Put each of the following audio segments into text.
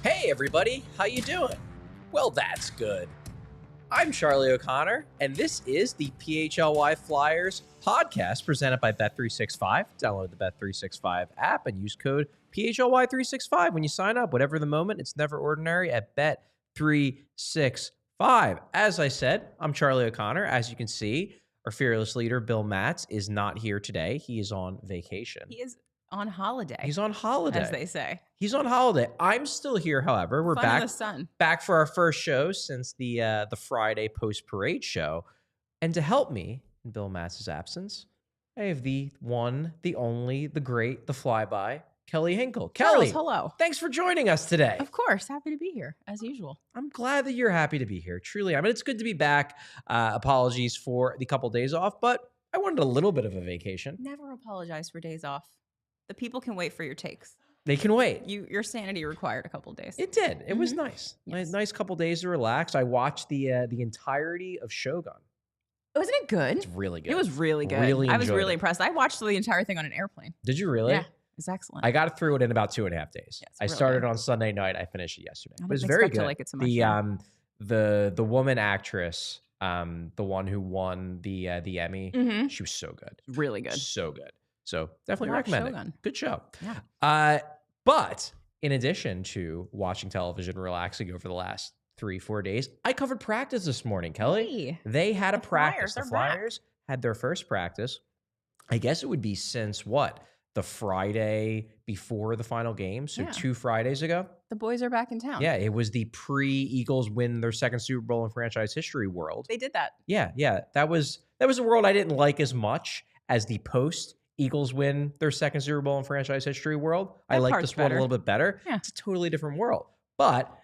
Hey everybody, how you doing? Well, that's good. I'm Charlie O'Connor, and this is the PHLY Flyers podcast presented by Bet365. Download the Bet365 app and use code PHLY365 when you sign up. Whatever the moment, it's never ordinary at Bet365. As I said, I'm Charlie O'Connor. As you can see, our fearless leader, Bill Matz, is not here today. He is on vacation. He is on holiday. He's on holiday, as they say. He's on holiday. I'm still here, however. We're Fun back. in the sun. Back for our first show since the Friday post-parade show. And to help me in Bill Matz's absence, I have the one, the only, the great, the flyby, Kelly Hinkle. Kelly, hello. Thanks for joining us today. Of course. Happy to be here, as usual. I'm glad that you're happy to be here. Truly. I mean, it's good to be back. Apologies for the couple days off, but I wanted a little bit of a vacation. Never apologize for days off. The people can wait for your takes. They can wait. Your sanity required a couple of days. It did. It was nice. Yes. Nice couple days to relax. I watched the entirety of Shogun. Wasn't it good? It's really good. It was really good. Really I was enjoyed really it. impressed. I watched the entire thing on an airplane. Did you really? Yeah. It was excellent. I got through it in about 2.5 days. Yeah, it's I really started good. on Sunday night. I finished it yesterday. I It was didn't very expect good. to like it so much. The woman actress, the one who won the Emmy, she was so good. Really good. So good. So definitely Watch recommend Shogun. it. Good show. Yeah. But in addition to watching television, relaxing over the last 3-4 days, I covered practice this morning, Kelly. Hey, They had a the practice. Flyers The are back. Flyers had their first practice. I guess it would be since what? The Friday before the final game. So Yeah. 2 Fridays ago. the boys are back in town. Yeah, it was the pre-Eagles win their second Super Bowl in franchise history world. They did that. Yeah. That was a world I didn't like as much as the post-Eagles win their second Super Bowl in franchise history world. I That like part's this world a better. little bit better. Yeah. It's a totally different world. But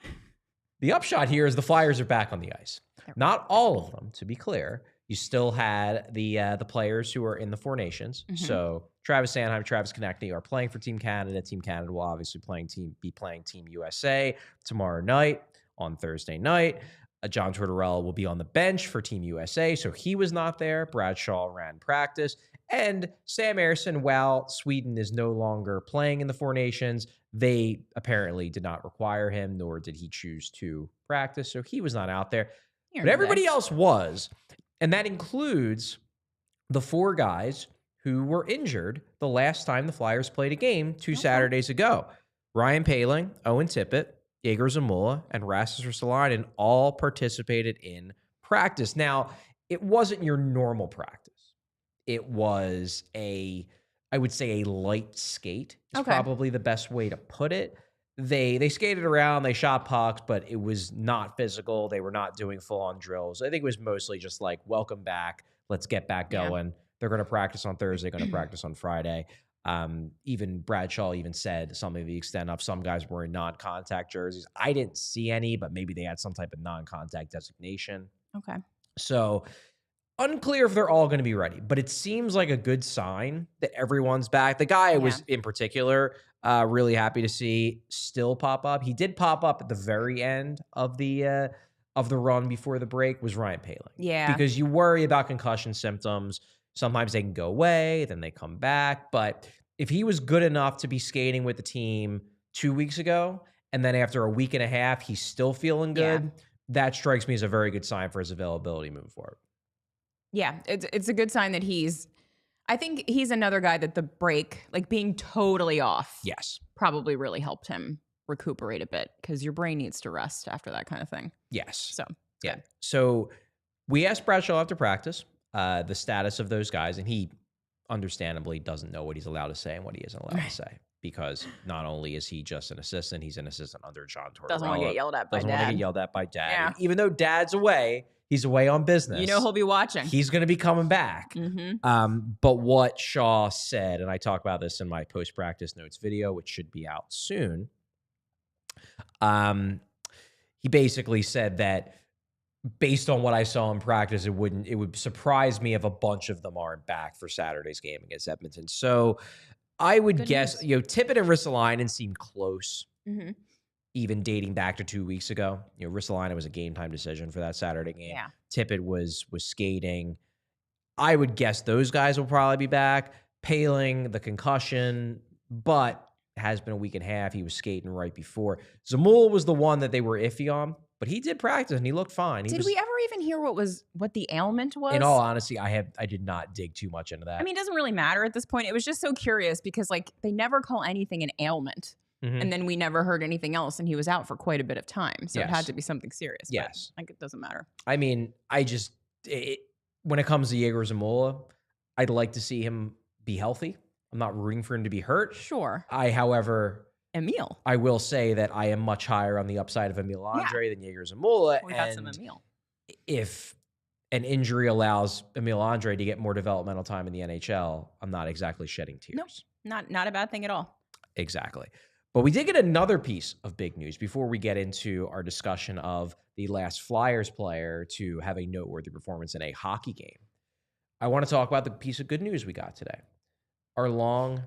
the upshot here is the Flyers are back on the ice. Not all of them, to be clear. You still had the players who are in the Four Nations. Mhm. So Travis Sanheim, Travis Konechny are playing for Team Canada. Team Canada will obviously be playing Team USA tomorrow night on Thursday night. John Tortorella will be on the bench for Team USA, so he was not there. Bradshaw ran practice. And Sam Ersson, while Sweden is no longer playing in the Four Nations, they apparently did not require him, nor did he choose to practice, so he was not out there. Here But today. everybody else was, and that includes the 4 guys who were injured the last time the Flyers played a game 2 Saturdays ago. Ryan Poehling, Owen Tippett, Yegor Zamula, and Rasmus Ristolainen all participated in practice. Now, it wasn't your normal practice. It was I would say a light skate is Okay. probably the best way to put it. They skated around, they shot pucks, but it was not physical. They were not doing full-on drills. I think it was mostly just like, welcome back. Let's get back going. They're going to practice on Thursday, going to practice on Friday. Even Bradshaw even said something to the extent of some guys were in non-contact jerseys. I didn't see any, but maybe they had some type of non-contact designation. Okay. So unclear if they're all going to be ready, but it seems like a good sign that everyone's back. The guy I was in particular really happy to see still pop up. He did pop up at the very end of the run before the break was Ryan Poehling. Yeah. Because you worry about concussion symptoms. Sometimes they can go away, then they come back. But if he was good enough to be skating with the team 2 weeks ago, and then after a week and a half, he's still feeling good, that strikes me as a very good sign for his availability moving forward. Yeah, it's a good sign that I think he's another guy that the break, like being totally off, Yes. probably really helped him recuperate a bit because your brain needs to rest after that kind of thing. Yes. So, Yeah. So we asked Bradshaw after practice the status of those guys, and he understandably doesn't know what he's allowed to say and what he isn't allowed to say, because not only is he just an assistant, he's an assistant under John Tortorella. doesn't want to get yelled at by Doesn't want to dad. get yelled at by dad. Yeah. And even though dad's away, he's away on business. You know he'll be watching. He's going to be coming back. Mm-hmm. But what Shaw said, and I talk about this in my post-practice notes video, which should be out soon, he basically said that based on what I saw in practice, it would surprise me if a bunch of them aren't back for Saturday's game against Edmonton. So I would Good guess, news. Tippett and Ristolainen seem close, Mm-hmm. even dating back to 2 weeks ago. Ristolainen was a game time decision for that Saturday game. Yeah. Tippett was skating. I would guess those guys will probably be back. Poehling, the concussion, but has been a week and a half. He was skating right before. Zamula was the one that they were iffy on, but he did practice and he looked fine. Did we ever even hear what the ailment was? In all honesty, I did not dig too much into that. I mean, it doesn't really matter at this point. It was just so curious because like they never call anything an ailment. And then we never heard anything else, and he was out for quite a bit of time. So it had to be something serious. Yes. But, like, it doesn't matter. I mean, when it comes to Yegor Zamula, I'd like to see him be healthy. I'm not rooting for him to be hurt. Sure. However, Emil. I will say that I am much higher on the upside of Emil Andre than Yegor Zamula. We got some Emil. If an injury allows Emil Andre to get more developmental time in the NHL, I'm not exactly shedding tears. No, not a bad thing at all. Exactly. But we did get another piece of big news before we get into our discussion of the last Flyers player to have a noteworthy performance in a hockey game. I want to talk about the piece of good news we got today. Our long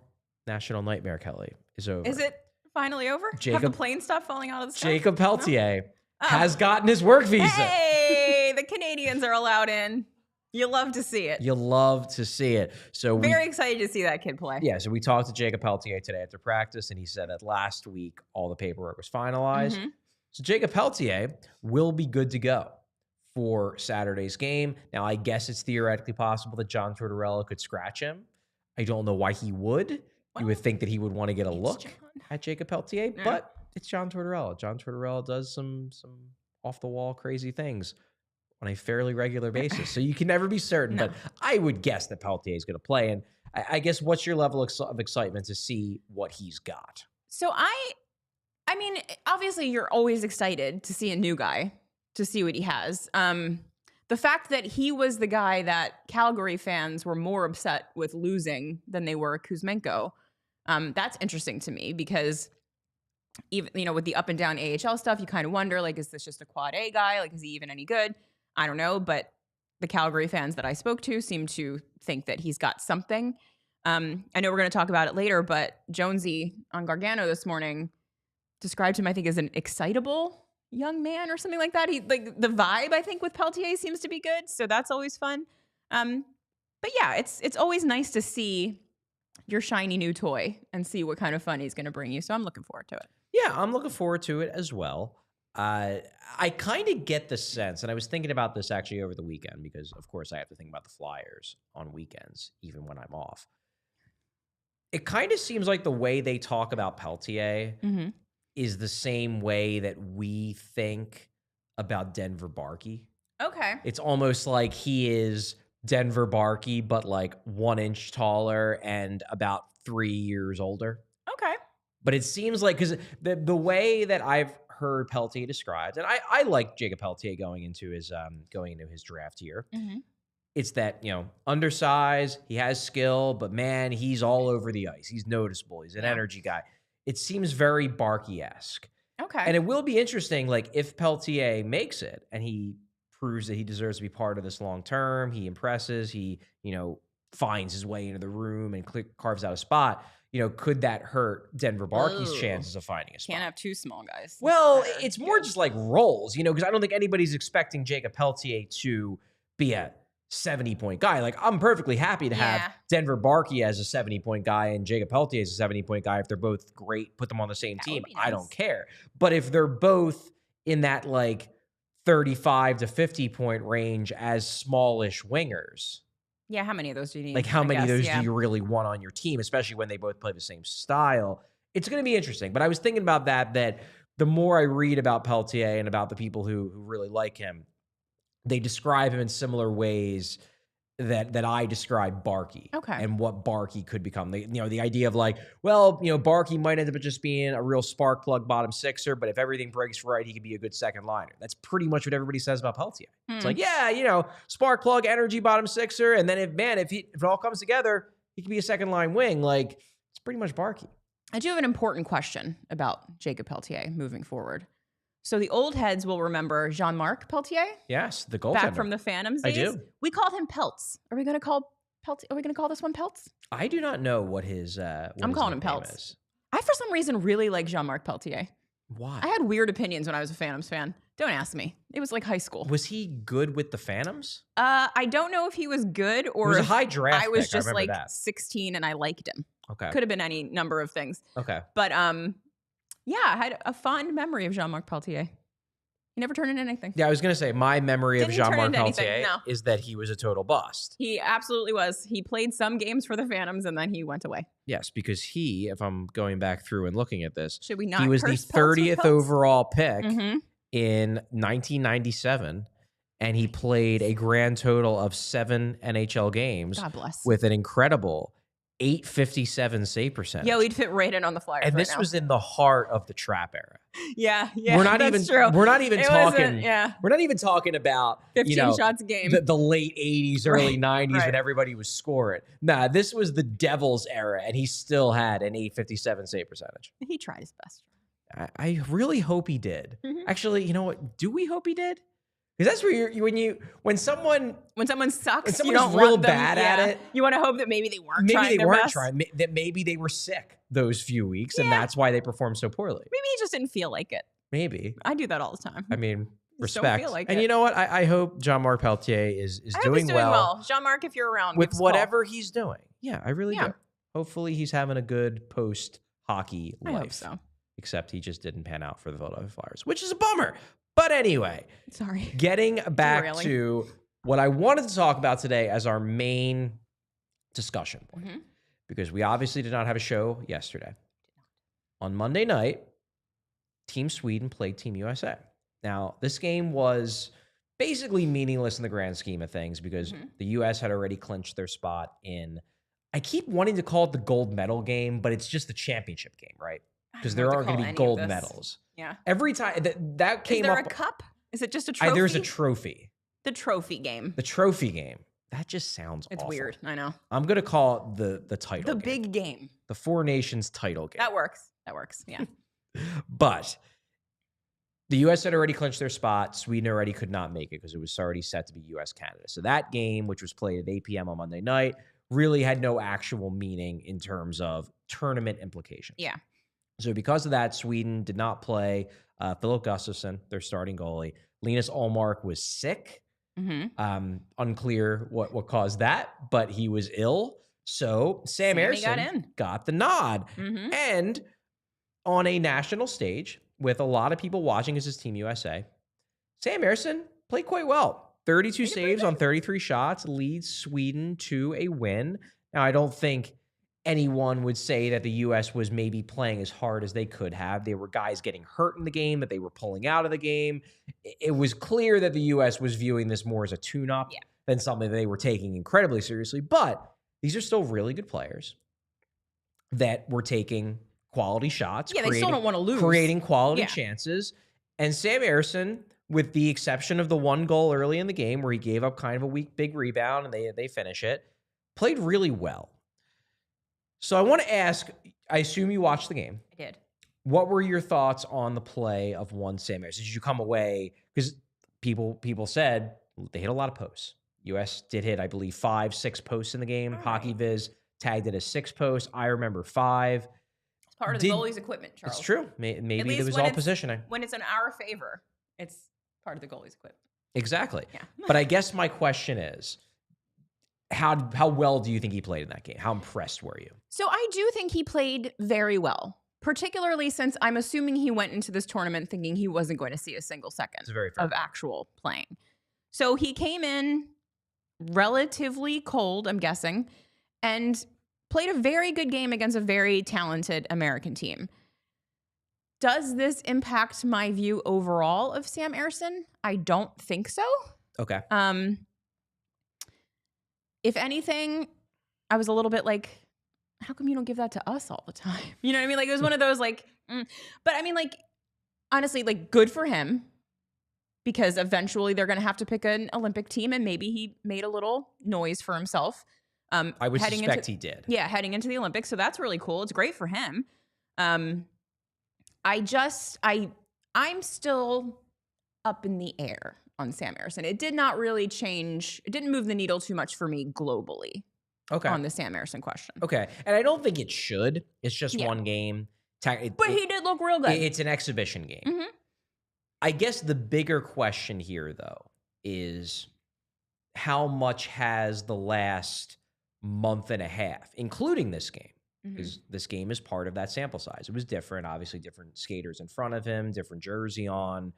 national nightmare, Kelly, is over. Is it finally over? Have the plane stopped falling out of the sky? Jakob Pelletier has gotten his work visa. Hey, the Canadians are allowed in. You love to see it. You love to see it. So very excited to see that kid play. Yeah, so we talked to Jakob Pelletier today after practice, and he said that last week all the paperwork was finalized. So Jakob Pelletier will be good to go for Saturday's game. Now, I guess it's theoretically possible that John Tortorella could scratch him. I don't know why he would. Well, you would think that he would want to get a look at Jakob Pelletier, but it's John Tortorella. John Tortorella does some off-the-wall crazy things on a fairly regular basis. So you can never be certain, but I would guess that Pelletier is going to play. And I guess what's your level of excitement to see what he's got? So I mean, obviously you're always excited to see a new guy, to see what he has. The fact that he was the guy that Calgary fans were more upset with losing than they were Kuzmenko, that's interesting to me because even, with the up and down AHL stuff, you kind of wonder, like, is this just a quad A guy? Like, is he even any good? I don't know, but the Calgary fans that I spoke to seem to think that he's got something. I know we're going to talk about it later, but Jonesy on Gargano this morning described him, I think, as an excitable young man or something like that. He like the vibe, I think, with Pelletier seems to be good, so that's always fun. But yeah, it's always nice to see your shiny new toy and see what kind of fun he's going to bring you. So I'm looking forward to it. Yeah, I'm looking forward to it as well. I kind of get the sense, and I was thinking about this actually over the weekend because, of course, I have to think about the Flyers on weekends, even when I'm off. It kind of seems like the way they talk about Pelletier is the same way that we think about Denver Barkey. Okay. It's almost like he is Denver Barkey, but like 1 inch taller and about 3 years older. Okay. But it seems like, because the way that I've heard Pelletier described, and I like Jakob Pelletier going into his draft here. It's that, undersized, he has skill, but man, he's all over the ice. He's noticeable. He's an energy guy. It seems very Barkey-esque. Okay. And it will be interesting, like, if Pelletier makes it and he proves that he deserves to be part of this long term, he impresses, he, finds his way into the room and carves out a spot. Could that hurt Denver Barkey's chances of finding a spot? Can't have two small guys. Well, it's more just like roles, because I don't think anybody's expecting Jakob Pelletier to be a 70-point guy. Like, I'm perfectly happy to have Denver Barkey as a 70-point guy and Jakob Pelletier as a 70-point guy. If they're both great, put them on the same team. Nice. I don't care. But if they're both in that like 35 to 50-point range as smallish wingers. Yeah, how many of those do you need? Like, how many of those do you really want on your team, especially when they both play the same style? It's going to be interesting. But I was thinking about that the more I read about Pelletier and about the people who really like him, they describe him in similar ways that I describe Barkey. Okay. And what Barkey could become. The idea of like, well, Barkey might end up just being a real spark plug bottom sixer, but if everything breaks right, he could be a good second liner. That's pretty much what everybody says about Pelletier. It's like, spark plug, energy bottom sixer, and then if it all comes together, he could be a second line wing. Like, it's pretty much Barkey. I do have an important question about Jakob Pelletier moving forward. So the old heads will remember Jean-Marc Pelletier. Yes, the goaltender. Back from the Phantoms days. I do. We called him Pelts. Are we going to call Pelletier? Are we going to call this one Pelts? I do not know what his. I'm calling him Pelts. Is. I, for some reason, really like Jean-Marc Pelletier. Why? I had weird opinions when I was a Phantoms fan. Don't ask me. It was like high school. Was he good with the Phantoms? I don't know if he was good or it was a high draft I was pick. just I like that. 16 and I liked him. Okay. Could have been any number of things. Okay. But yeah, I had a fond memory of Jean-Marc Pelletier. He never turned into anything. Yeah, I was going to say my memory of Didn't turn Jean-Marc into anything, Pelletier no. is that he was a total bust. He absolutely was. He played some games for the Phantoms and then he went away. Yes, because he, if I'm going back through and looking at this, Should we not he was the curse Pelts with 30th Pelts? overall pick Mhm. in 1997, and he played a grand total of 7 NHL games God bless. with an incredible 857 save percentage. Yo, he'd fit right in on the Flyers and right this now. was in the heart of the trap era. Yeah, we're not that's even true. we're not even It talking wasn't- yeah. we're not even talking about 15 shots a game. the late 80s, early Right, 90s right. when everybody was scoring. Nah, this was the Devils era, and he still had an 857 save percentage. He tried his best. I really hope he did. Mhm. Actually, you know what? Do we hope he did? Because that's where when someone sucks, When you someone's don't real want them, bad at it, You want to hope that maybe they weren't trying their best. that maybe they were sick those few weeks, and Yeah. that's why they performed so poorly. Maybe he just didn't feel like it. Maybe. I do that all the time. I mean, Just don't respect. feel like and it. you know what? I hope Jean-Marc Pelletier is I hope doing he's doing well well. Jean-Marc, if you're around, give with us a call. whatever he's doing. Yeah, I really Yeah. do. Hopefully he's having a good post-hockey I life. hope so. Except he just didn't pan out for the Philadelphia Flyers, which is a bummer. But anyway, Sorry. getting back Derailing. to what I wanted to talk about today as our main discussion point, Mhm. because we obviously did not have a show yesterday. On Monday night, Team Sweden played Team USA. Now, this game was basically meaningless in the grand scheme of things because the U.S. had already clinched their spot in, I keep wanting to call it the gold medal game, but it's just the championship game, right? Because there aren't going to be gold medals. Yeah. Every time that came Is there up. a cup? Is it just a trophy? There's a trophy. The trophy game. The trophy game. That just sounds It's awful. weird. I know. I'm going to call it the title The game. big game. The Four Nations title game. That works. Yeah. But the U.S. had already clinched their spot. Sweden already could not make it because it was already set to be U.S.-Canada. So that game, which was played at 8 p.m. on Monday night, really had no actual meaning in terms of tournament implications. Yeah. So because of that, Sweden did not play Philip Gustafsson, their starting goalie. Linus Ullmark was sick. Mm-hmm. Unclear what caused that, but he was ill. So Sam Sammy Ersson got got the nod. Mm-hmm. And on a national stage with a lot of people watching as his Team USA, Sam Ersson played quite well. 32 saves on 33 shots, leads Sweden to a win. Now, I don't think anyone would say that the U.S. was maybe playing as hard as they could have. There were guys getting hurt in the game that they were pulling out of the game. It was clear that the U.S. was viewing this more as a tune-up than something that they were taking incredibly seriously. But these are still really good players that were taking quality shots. Yeah, they still don't want to lose. Creating quality chances. And Sam Ersson, with the exception of the one goal early in the game where he gave up kind of a weak, big rebound and they finish it, played really well. So I want to ask, I assume you watched the game. I did. What were your thoughts on the play of one Sam Ersson? Did you come away, because people said they hit a lot of posts. U.S. did hit, I believe, 5-6 posts in the game. All Hockey right. Viz tagged it as 6 posts. I remember 5. It's part of the goalie's equipment, Charles. It's true. Maybe least it was when all it's- positioning. When it's in our favor, it's part of the goalie's equipment. Exactly. Yeah. But I guess my question is, how well do you think he played in that game? How impressed were you? So I do think he played very well, particularly since I'm assuming he went into this tournament thinking he wasn't going to see a single second It's very fair. of actual playing. So he came in relatively cold, I'm guessing, and played a very good game against a very talented American team. Does this impact my view overall of Sam Ersson? I don't think so. Okay. If anything, I was a little bit like, how come you don't give that to us all the time? You know what I mean? Like, it was one of those like, but I mean, like, honestly, like, good for him, because eventually they're going to have to pick an Olympic team, and maybe he made a little noise for himself. I would suspect he did. Yeah, heading into the Olympics. So that's really cool. It's great for him. I'm still up in the air on Sam Ersson. It did not really change. It didn't move the needle too much for me globally. Okay. On the Sam Ersson question. Okay. And I don't think it should. It's just one game. But he did look real good. It's an exhibition game. Mm-hmm. I guess the bigger question here, though, is how much has the last month and a half, including this game, because this game is part of that sample size. It was different, obviously different skaters in front of him, different jersey on.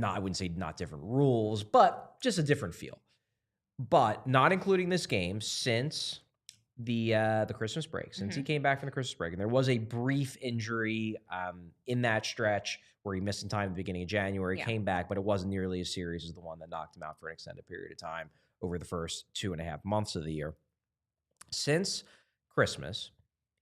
I wouldn't say not different rules, but just a different feel. But not including this game since the Christmas break, since he came back from the Christmas break, and there was a brief injury in that stretch where he missed some time at the beginning of January, came back, but it wasn't nearly as serious as the one that knocked him out for an extended period of time over the first 2.5 months of the year. Since Christmas,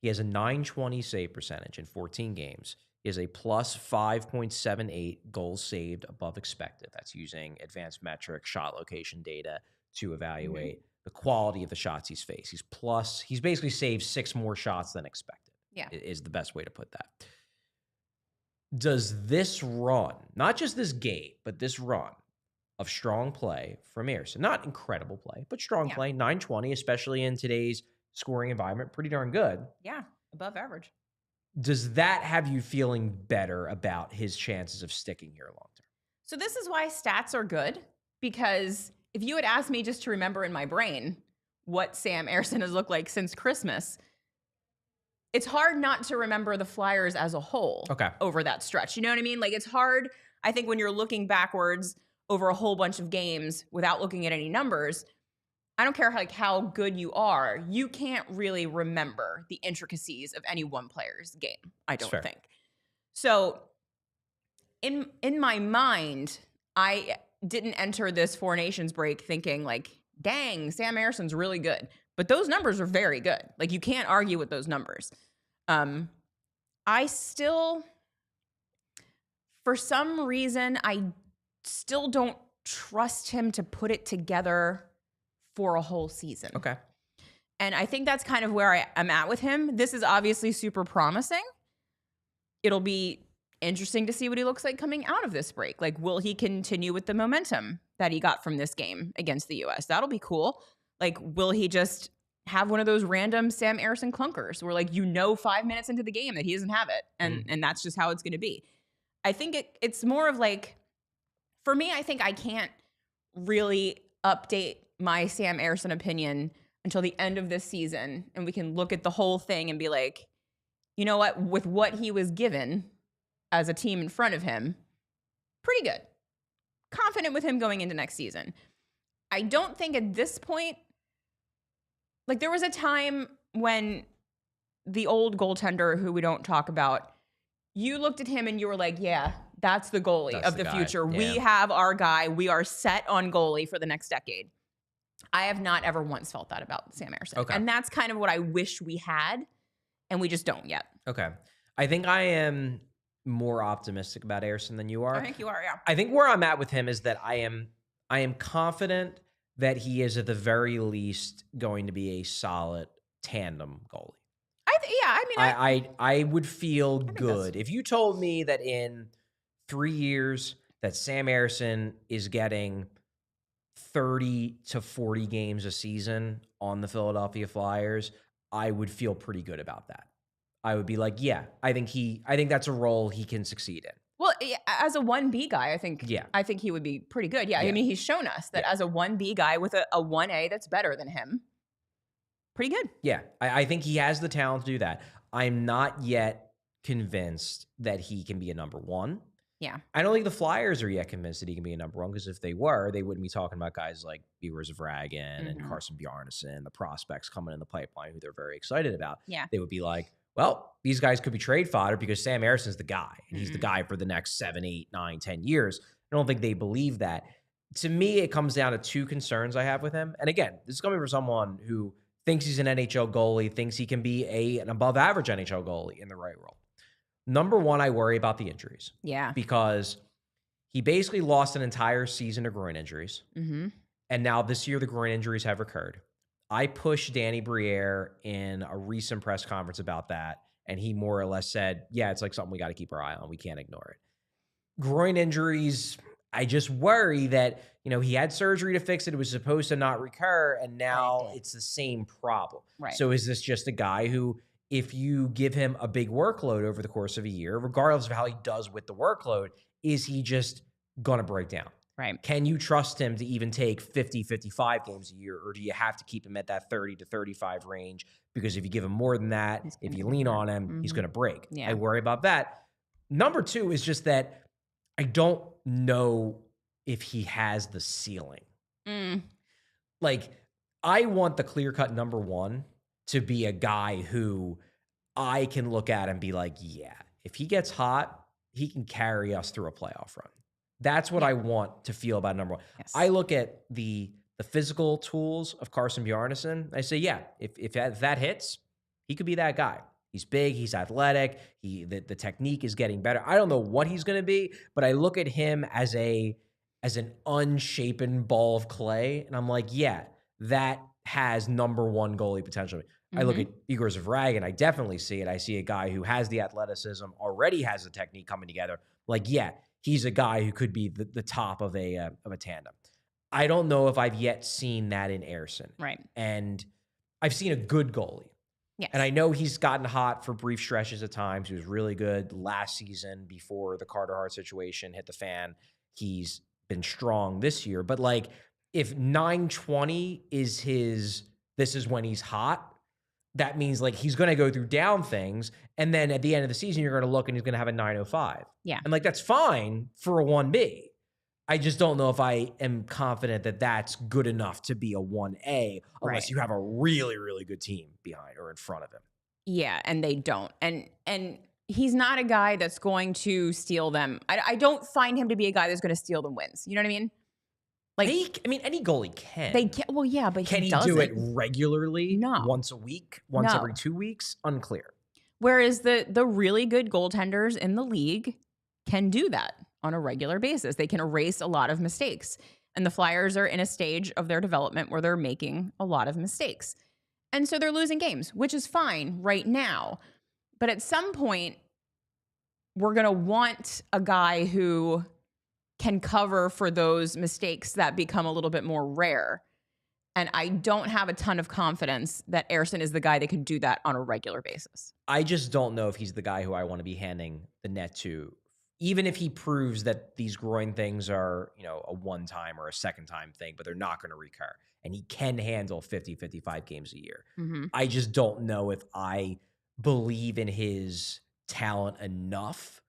he has a .920 save percentage in 14 games. He has a plus 5.78 goals saved above expected. That's using advanced metric shot location data to evaluate the quality of the shots he's faced. He's basically saved 6 more shots than expected. Yeah. Is the best way to put that. Does this run, not just this game, but this run of strong play from Ersson, not incredible play, but strong play, .920, especially in today's scoring environment, pretty darn good. Yeah, above average. Does that have you feeling better about his chances of sticking here long term? So this is why stats are good, because if you had asked me just to remember in my brain what Sam Ersson has looked like since Christmas, it's hard not to remember the Flyers as a whole over that stretch. You know what I mean? Like, it's hard, I think, when you're looking backwards over a whole bunch of games without looking at any numbers. I don't care how good you are, you can't really remember the intricacies of any one player's game, I don't think. So in my mind, I didn't enter this Four Nations break thinking like, dang, Sam Ersson's really good. But those numbers are very good. Like, you can't argue with those numbers. I still, for some reason, I still don't trust him to put it together for a whole season. Okay. And I think that's kind of where I'm at with him. This is obviously super promising. It'll be interesting to see what he looks like coming out of this break. Like, will he continue with the momentum that he got from this game against the U.S.? That'll be cool. Like, will he just have one of those random Sam Ersson clunkers where, like, 5 minutes into the game that he doesn't have it, and that's just how it's going to be. I think it's more of like, for me, I think I can't really update my Sam Ersson opinion until the end of this season, and we can look at the whole thing and be like, you know what, with what he was given as a team in front of him, pretty good. Confident with him going into next season. I don't think at this point, like, there was a time when the old goaltender who we don't talk about, you looked at him and you were like, yeah, that's the goalie of the future. Yeah. We have our guy. We are set on goalie for the next decade. I have not ever once felt that about Sam Ersson. Okay. And that's kind of what I wish we had, and we just don't yet. Okay. I think I am more optimistic about Ersson than you are. I think you are, yeah. I think where I'm at with him is that I am confident that he is at the very least going to be a solid tandem goalie. I would feel good if you told me that in 3 years that Sam Ersson is getting 30 to 40 games a season on the Philadelphia Flyers. I would feel pretty good about that. I would be like, yeah, I think that's a role he can succeed in. Well, as a 1B guy, I think he would be pretty good. Yeah. I mean, he's shown us that as a 1B guy with a 1A that's better than him, pretty good. Yeah, I think he has the talent to do that. I'm not yet convinced that he can be a number one. Yeah. I don't think the Flyers are yet convinced that he can be a number one, because if they were, they wouldn't be talking about guys like Beavers of Ragan and Carson Bjarnason, the prospects coming in the pipeline who they're very excited about. Yeah. They would be like, well, these guys could be trade fodder because Sam Ersson's the guy, and he's the guy for the next 7, 8, 9, 10 years. I don't think they believe that. To me, it comes down to two concerns I have with him. And again, this is coming from someone who thinks he's an NHL goalie, thinks he can be an above average NHL goalie in the right role. Number one, I worry about the injuries. Yeah. Because he basically lost an entire season of groin injuries. Mm-hmm. And now this year, the groin injuries have recurred. I pushed Danny Briere in a recent press conference about that, and he more or less said, yeah, it's like something we got to keep our eye on. We can't ignore it. Groin injuries, I just worry that, he had surgery to fix it. It was supposed to not recur, and now it's the same problem. Right. So is this just a guy who, if you give him a big workload over the course of a year, regardless of how he does with the workload, is he just going to break down? Right. Can you trust him to even take 50, 55 games a year, or do you have to keep him at that 30 to 35 range? Because if you give him more than that, if you lean on him, he's going to break. Yeah. I worry about that. Number two is just that I don't know if he has the ceiling. Like, I want the clear-cut number one to be a guy who I can look at and be like, yeah, if he gets hot, he can carry us through a playoff run. That's what I want to feel about number one. Yes. I look at the physical tools of Carson Bjarnason. I say, yeah, if that hits, he could be that guy. He's big. He's athletic. The technique is getting better. I don't know what he's going to be, but I look at him as an unshapen ball of clay, and I'm like, yeah, that has number one goalie potential. I look at Igor Zavragin, I definitely see it. I see a guy who has the athleticism, already has the technique coming together. Like, yeah, he's a guy who could be the top of a tandem. I don't know if I've yet seen that in Ersson. Right. And I've seen a good goalie. Yes. And I know he's gotten hot for brief stretches at times. He was really good last season before the Carter Hart situation hit the fan. He's been strong this year. But like, if 920 is this is when he's hot, that means like he's going to go through down things. And then at the end of the season, you're going to look and he's going to have a 905. Yeah. And like, that's fine for a 1B. I just don't know if I am confident that that's good enough to be a 1A unless you have a really, really good team behind or in front of him. Yeah, and they don't. And he's not a guy that's going to steal them. I don't find him to be a guy that's going to steal them wins. You know what I mean? Like, any goalie can. They can. Well, yeah, but can he doesn't. do it regularly? No. Once a week? Once every 2 weeks? Unclear. Whereas the really good goaltenders in the league can do that on a regular basis. They can erase a lot of mistakes. And the Flyers are in a stage of their development where they're making a lot of mistakes. And so they're losing games, which is fine right now. But at some point, we're going to want a guy who can cover for those mistakes that become a little bit more rare. And I don't have a ton of confidence that Ersson is the guy that can do that on a regular basis. I just don't know if he's the guy who I want to be handing the net to, even if he proves that these groin things are, a one-time or a second-time thing, but they're not going to recur. And he can handle 50, 55 games a year. I just don't know if I believe in his talent enough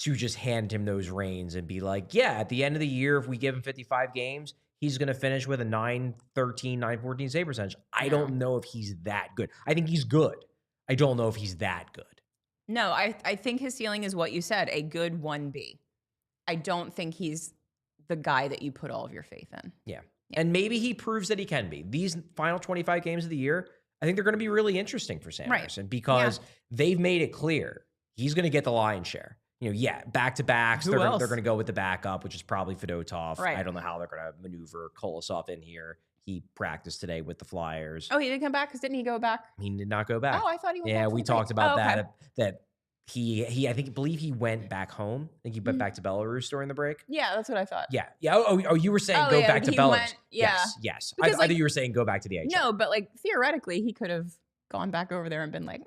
to just hand him those reins and be like, yeah, at the end of the year, if we give him 55 games, he's going to finish with a 913, 914 save percentage. I don't know if he's that good. I think he's good. I don't know if he's that good. No, I think his ceiling is what you said, a good 1B. I don't think he's the guy that you put all of your faith in. Yeah. And maybe he proves that he can be. These final 25 games of the year, I think they're going to be really interesting for Sam Ersson because they've made it clear he's going to get the lion's share. Back-to-backs, they're going to go with the backup, which is probably Fedotov. Right. I don't know how they're going to maneuver Kolosov in here. He practiced today with the Flyers. Oh, he didn't come back? Because didn't he go back? He did not go back. Oh, I thought he went back. Yeah, we talked about that. Okay. That he believe he went back home. I think he went back to Belarus during the break. Yeah, that's what I thought. Yeah. Oh, you were saying go back to Belarus. Yes. I thought you were saying go back to the AHL. No, but theoretically, he could have gone back over there and been like,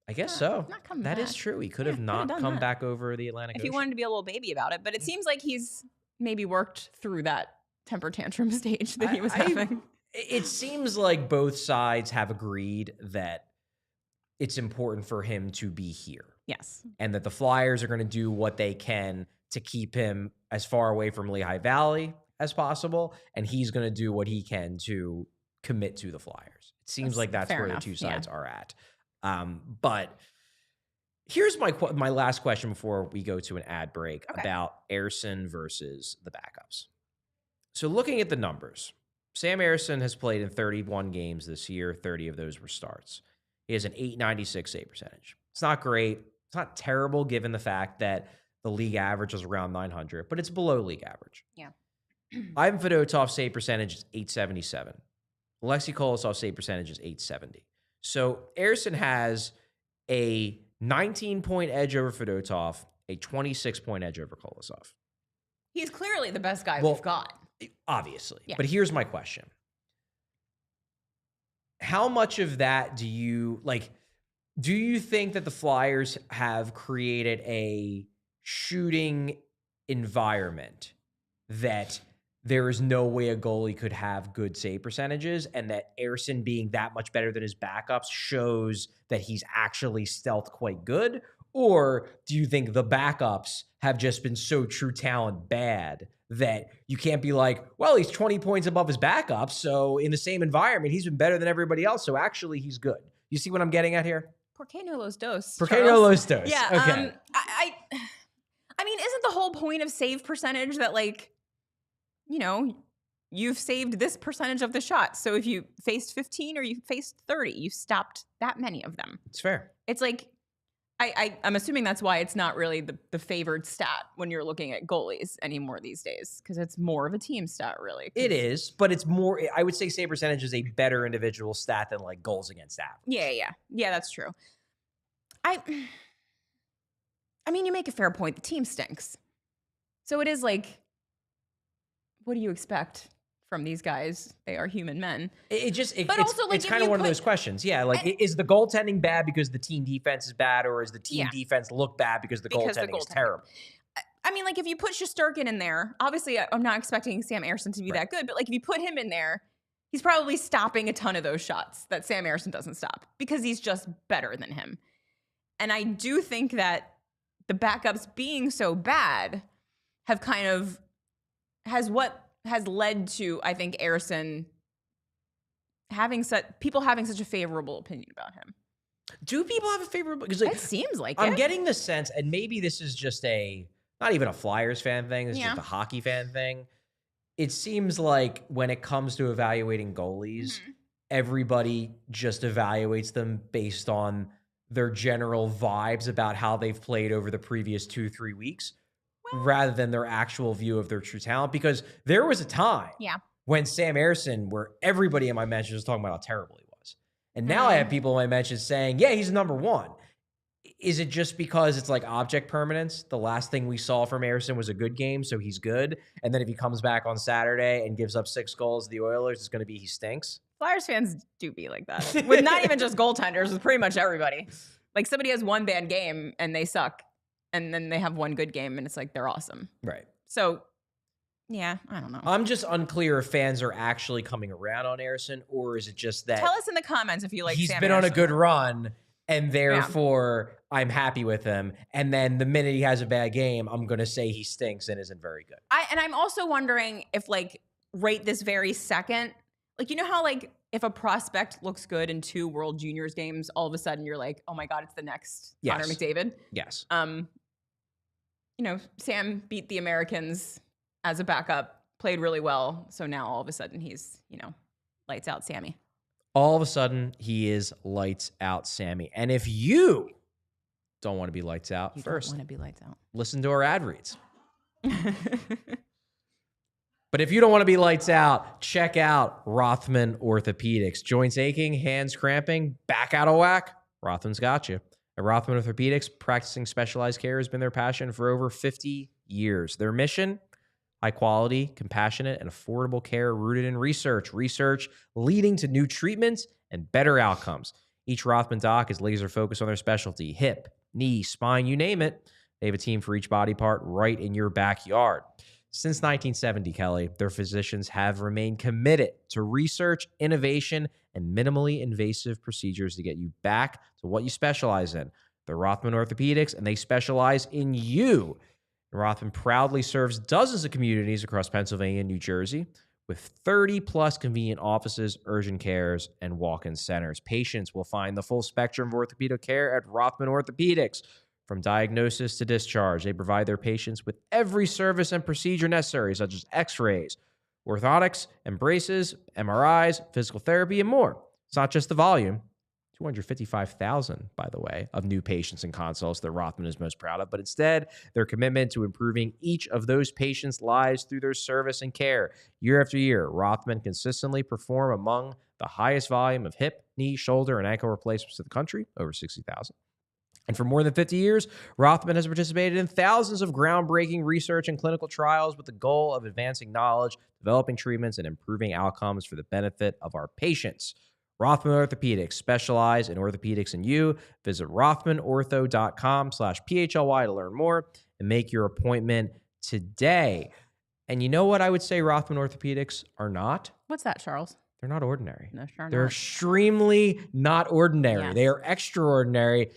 I guess so. Not coming that back. is true. He could have not come back over the Atlantic Ocean. If he wanted to be a little baby about it. But it seems like he's maybe worked through that temper tantrum stage that he was having. It seems like both sides have agreed that it's important for him to be here. Yes. And that the Flyers are going to do what they can to keep him as far away from Lehigh Valley as possible. And he's going to do what he can to commit to the Flyers. It seems like that's where the two sides are at. But here's my last question before we go to an ad break about Ersson versus the backups. So looking at the numbers, Sam Ersson has played in 31 games this year. 30 of those were starts. He has an .896 save percentage. It's not great. It's not terrible given the fact that the league average is around 900, but it's below league average. Yeah. Ivan Fedotov's save percentage is .877. Alexei Kolosov's save percentage is .870. So Ersson has a 19-point edge over Fedotov, a 26-point edge over Kolosov. He's clearly the best guy we've got. Obviously. Yeah. But here's my question. How much of that do you think that the Flyers have created a shooting environment that there is no way a goalie could have good save percentages, and that Ersson being that much better than his backups shows that he's actually stealth quite good? Or do you think the backups have just been so true talent bad that you can't be like, well, he's 20 points above his backups, so in the same environment, he's been better than everybody else, so actually he's good. You see what I'm getting at here? Por qué no los dos? Por qué no los dos? Yeah. Okay. I mean, isn't the whole point of save percentage that, like, you know, you've saved this percentage of the shots. So if you faced 15 or you faced 30, you stopped that many of them. It's fair. It's like, I'm assuming that's why it's not really the favored stat when you're looking at goalies anymore these days, because it's more of a team stat, really. It is, but it's more, I would say save percentage is a better individual stat than like goals against average. Yeah, that's true. I mean, you make a fair point. The team stinks. So it is like, what do you expect from these guys? They are human men. It's kind of one of those questions. Yeah, like, is the goaltending bad because the team defense is bad, or is the team defense look bad because the goaltending is terrible? I mean, like, if you put Shesterkin in there, obviously I'm not expecting Sam Ersson to be that good, but like if you put him in there, he's probably stopping a ton of those shots that Sam Ersson doesn't stop because he's just better than him. And I do think that the backups being so bad have kind of has led to, I think, Ersson people having such a favorable opinion about him. Do people have a favorable? Because like, it seems like I'm getting the sense, and maybe this is just not even a Flyers fan thing. This is just a hockey fan thing. It seems like when it comes to evaluating goalies, everybody just evaluates them based on their general vibes about how they've played over the previous 2-3 weeks, rather than their actual view of their true talent. Because there was a time when Sam Ersson, where everybody in my mentions was talking about how terrible he was. And now I have people in my mentions saying, yeah, he's number one. Is it just because it's like object permanence? The last thing we saw from Ersson was a good game, so he's good. And then if he comes back on Saturday and gives up 6 goals to the Oilers, it's going to be he stinks? Flyers fans do be like that. With not even just goaltenders, with pretty much everybody. Like, somebody has one bad game and they suck. And then they have one good game and it's like they're awesome. Right. So, yeah, I don't know. I'm just unclear if fans are actually coming around on Ersson, or is it just that... Tell us in the comments if you like he's Sam been Ersson. on a good run, and therefore I'm happy with him. And then the minute he has a bad game, I'm going to say he stinks and isn't very good. And I'm also wondering if, like, right this very second, like, you know how, like, if a prospect looks good in 2 World Juniors games, all of a sudden you're like, oh my God, it's the next Connor McDavid. Yes. You know, Sam beat the Americans as a backup, played really well. So now all of a sudden he's, you know, lights out Sammy. All of a sudden he is lights out Sammy. And if you don't want to be lights out first, don't want to be lights out, listen to our ad reads. But if you don't want to be lights out, check out Rothman Orthopedics. Joints aching, hands cramping, back out of whack? Rothman's got you. At Rothman Orthopedics, practicing specialized care has been their passion for over 50 years. Their mission, high quality, compassionate, and affordable care rooted in research. Research leading to new treatments and better outcomes. Each Rothman doc is laser focused on their specialty: hip, knee, spine, you name it. They have a team for each body part right in your backyard. Since 1970, Kelly, their physicians have remained committed to research, innovation, and minimally invasive procedures to get you back to what you specialize in. They're Rothman Orthopedics, and they specialize in you. Rothman proudly serves dozens of communities across Pennsylvania and New Jersey with 30-plus convenient offices, urgent cares, and walk-in centers. Patients will find the full spectrum of orthopedic care at Rothman Orthopedics. From diagnosis to discharge, they provide their patients with every service and procedure necessary, such as x-rays, orthotics, and braces, MRIs, physical therapy, and more. It's not just the volume. 255,000, by the way, of new patients and consults that Rothman is most proud of, but instead, their commitment to improving each of those patients' lives through their service and care. Year after year, Rothman consistently perform among the highest volume of hip, knee, shoulder, and ankle replacements in the country, over 60,000. And for more than 50 years, Rothman has participated in thousands of groundbreaking research and clinical trials with the goal of advancing knowledge, developing treatments, and improving outcomes for the benefit of our patients. Rothman Orthopedics, specialize in orthopedics and you. Visit rothmanortho.com/PHLY to learn more and make your appointment today. And you know what I would say Rothman Orthopedics are not? What's that, Charles? They're not ordinary. No, sure They're not. extremely not ordinary. Yes. They are extraordinary.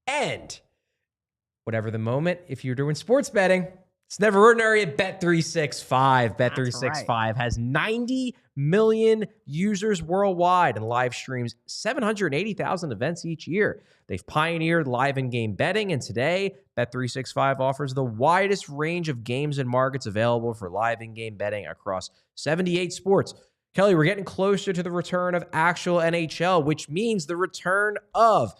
And whatever the moment, if you're doing sports betting, it's never ordinary at Bet365. Bet365 has 90 million users worldwide and live streams 780,000 events each year. They've pioneered live in-game betting, and today, Bet365 offers the widest range of games and markets available for live in-game betting across 78 sports. Kelly, we're getting closer to the return of actual NHL, which means the return of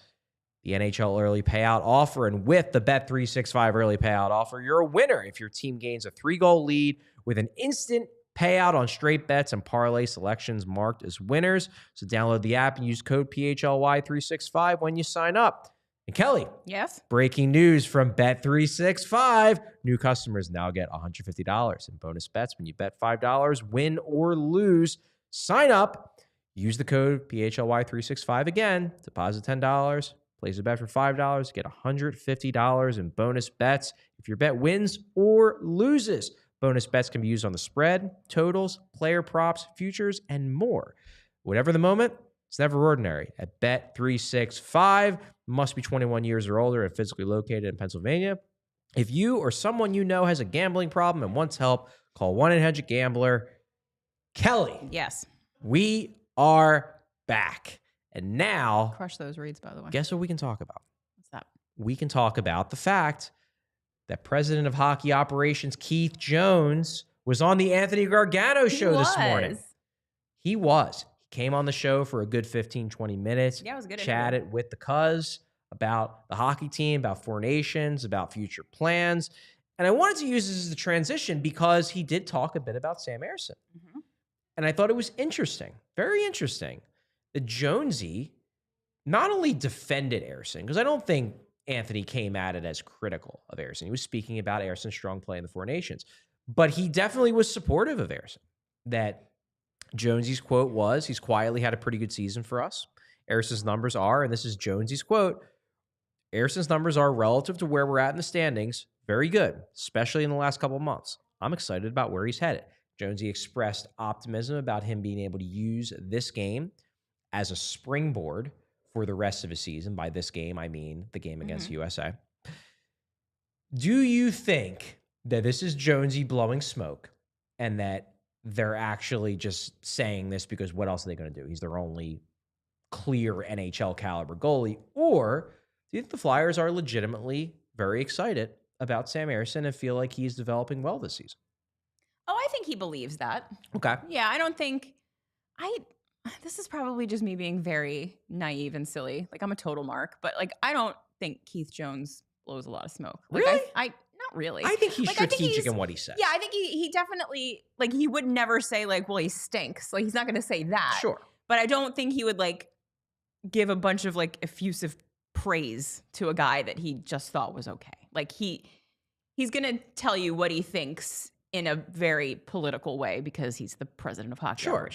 the NHL early payout offer. And with the Bet365 early payout offer, you're a winner if your team gains a 3-goal lead with an instant payout on straight bets and parlay selections marked as winners. So download the app and use code PHLY365 when you sign up. And Kelly, Yes? breaking news from Bet365. New customers now get $150 in bonus bets when you bet $5, win or lose. Sign up, use the code PHLY365 again, deposit $10. Place a bet for $5, get $150 in bonus bets if your bet wins or loses. Bonus bets can be used on the spread, totals, player props, futures, and more. Whatever the moment, it's never ordinary. At Bet365, must be 21 years or older and physically located in Pennsylvania. If you or someone you know has a gambling problem and wants help, call 1-800-GAMBLER. Kelly, Yes. we are back. And now, Crush those reads, by the way. guess what we can talk about? What's that? We can talk about the fact that President of Hockey Operations Keith Jones was on the Anthony Gargano show this morning. He was. He came on the show for a good 15, 20 minutes. Yeah, it was a good. Chatted with the Cuz about the hockey team, about Four Nations, about future plans. And I wanted to use this as the transition because he did talk a bit about Sam Ersson. Mm-hmm. And I thought it was interesting, very interesting, that Jonesy not only defended Ersson, because I don't think Anthony came at it as critical of Ersson. He was speaking about Ersson's strong play in the Four Nations. But he definitely was supportive of Ersson. That Jonesy's quote was, he's quietly had a pretty good season for us. Ersson's numbers are, and this is Jonesy's quote, Ersson's numbers are relative to where we're at in the standings, very good, especially in the last couple of months. I'm excited about where he's headed. Jonesy expressed optimism about him being able to use this game as a springboard for the rest of his season. By this game, I mean the game against USA. Do you think that this is Jonesy blowing smoke and that they're actually just saying this because what else are they going to do? He's their only clear NHL caliber goalie. Or do you think the Flyers are legitimately very excited about Sam Ersson and feel like he's developing well this season? Oh, I think he believes that. Okay. Yeah, I don't think this is probably just me being very naive and silly. Like, I'm a total mark, but like, I don't think Keith Jones blows a lot of smoke. Like, Really? I not really. I think he's Like, I think strategic he's- in what he says. Yeah, I think he definitely, like, he would never say like, well, he stinks. Like, he's not going to say that. Sure. But I don't think he would like give a bunch of like effusive praise to a guy that he just thought was okay. Like, he's going to tell you what he thinks in a very political way because he's the president of hockey. Sure.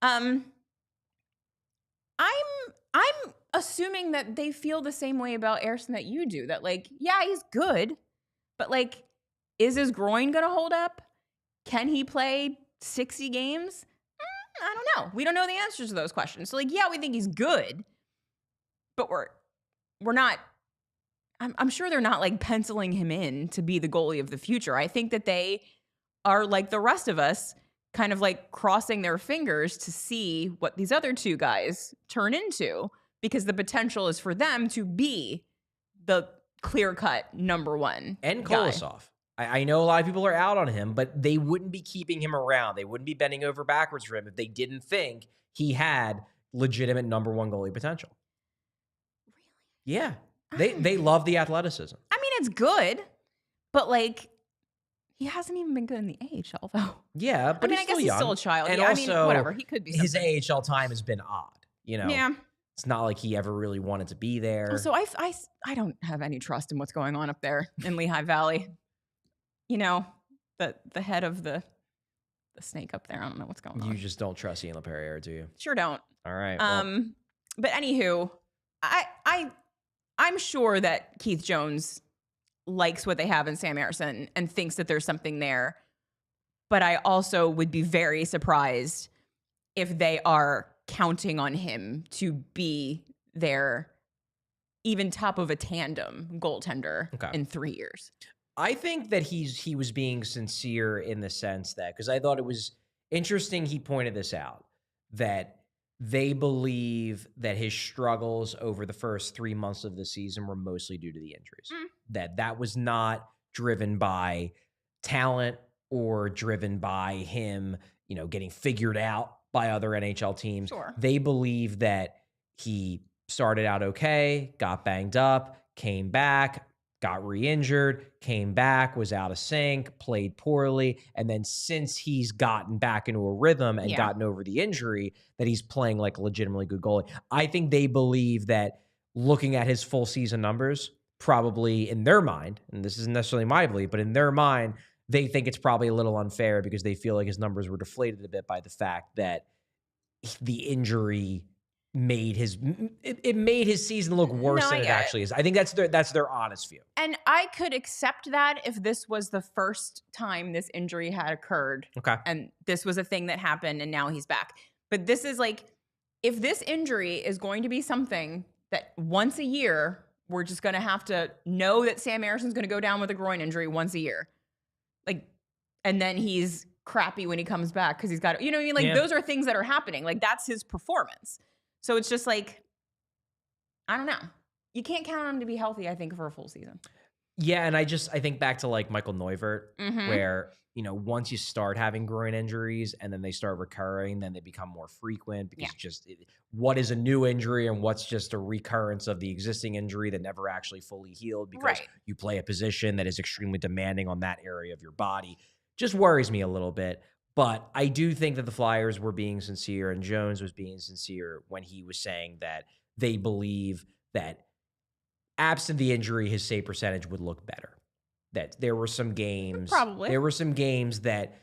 I'm assuming that they feel the same way about Ersson that you do. That like, yeah, he's good, but like, is his groin gonna hold up? Can he play 60 games? I don't know. We don't know the answers to those questions. So like, yeah, we think he's good, but we're not. I'm sure they're not like penciling him in to be the goalie of the future. I think that they are like the rest of us, kind of like crossing their fingers to see what these other two guys turn into, because the potential is for them to be the clear-cut number one. And guy. Kolosov. I know a lot of people are out on him, but they wouldn't be keeping him around. They wouldn't be bending over backwards for him if they didn't think he had legitimate number one goalie potential. Really? Yeah. They love the athleticism. I mean, it's good, but like, he hasn't even been good in the AHL, though. Yeah, but I mean, he's I guess still he's young. still a child. And Yeah, I also, mean, whatever. He could be his something. AHL time has been odd. You know, Yeah. it's not like he ever really wanted to be there. So I don't have any trust in what's going on up there in Lehigh Valley. You know, the head of the snake up there. I don't know what's going on. You just don't trust Ian LaPerriere, do you? Sure don't. All right. Well, But anywho, I'm sure that Keith Jones likes what they have in Sam Ersson and thinks that there's something there. but I also would be very surprised if they are counting on him to be their even top of a tandem goaltender in 3 years. I think that he was being sincere in the sense that, because I thought it was interesting he pointed this out, that they believe that his struggles over the first 3 months of the season were mostly due to the injuries. That was not driven by talent or driven by him, getting figured out by other NHL teams. Sure. They believe that he started out okay, got banged up, came back, got re-injured, came back, was out of sync, played poorly, and then since he's gotten back into a rhythm and gotten over the injury, that he's playing like a legitimately good goalie. I think they believe that looking at his full season numbers, probably in their mind, and this isn't necessarily my belief, but in their mind, they think it's probably a little unfair because they feel like his numbers were deflated a bit by the fact that the injury made his season look worse than it actually is. I think that's their honest view. And I could accept that if this was the first time this injury had occurred. Okay. And this was a thing that happened and now he's back. But this is like, if this injury is going to be something that once a year, we're just going to have to know that Sam Ersson's going to go down with a groin injury once a year. Like, and then he's crappy when he comes back because he's got, you know what I mean? Like, those are things that are happening. Like, that's his performance. So it's just like, I don't know. You can't count on him to be healthy, I think, for a full season. Yeah, and I think back to like Michael Neuvert, where, once you start having groin injuries and then they start recurring, then they become more frequent because what is a new injury and what's just a recurrence of the existing injury that never actually fully healed because you play a position that is extremely demanding on that area of your body. Just worries me a little bit. But I do think that the Flyers were being sincere and Jones was being sincere when he was saying that they believe that absent the injury, his save percentage would look better. That there were some games, that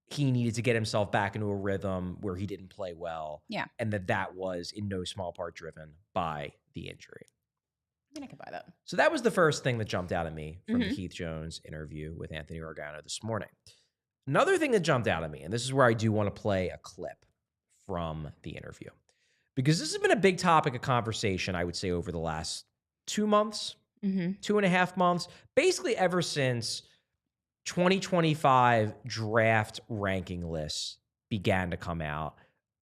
he needed to get himself back into a rhythm where he didn't play well. Yeah. And that was in no small part driven by the injury. I mean, I could buy that. So that was the first thing that jumped out at me from the Heath Jones interview with Anthony Gargano this morning. Another thing that jumped out at me, and this is where I do want to play a clip from the interview, because this has been a big topic of conversation, I would say, over the last 2 months, 2.5 months, basically ever since 2025 draft ranking lists began to come out.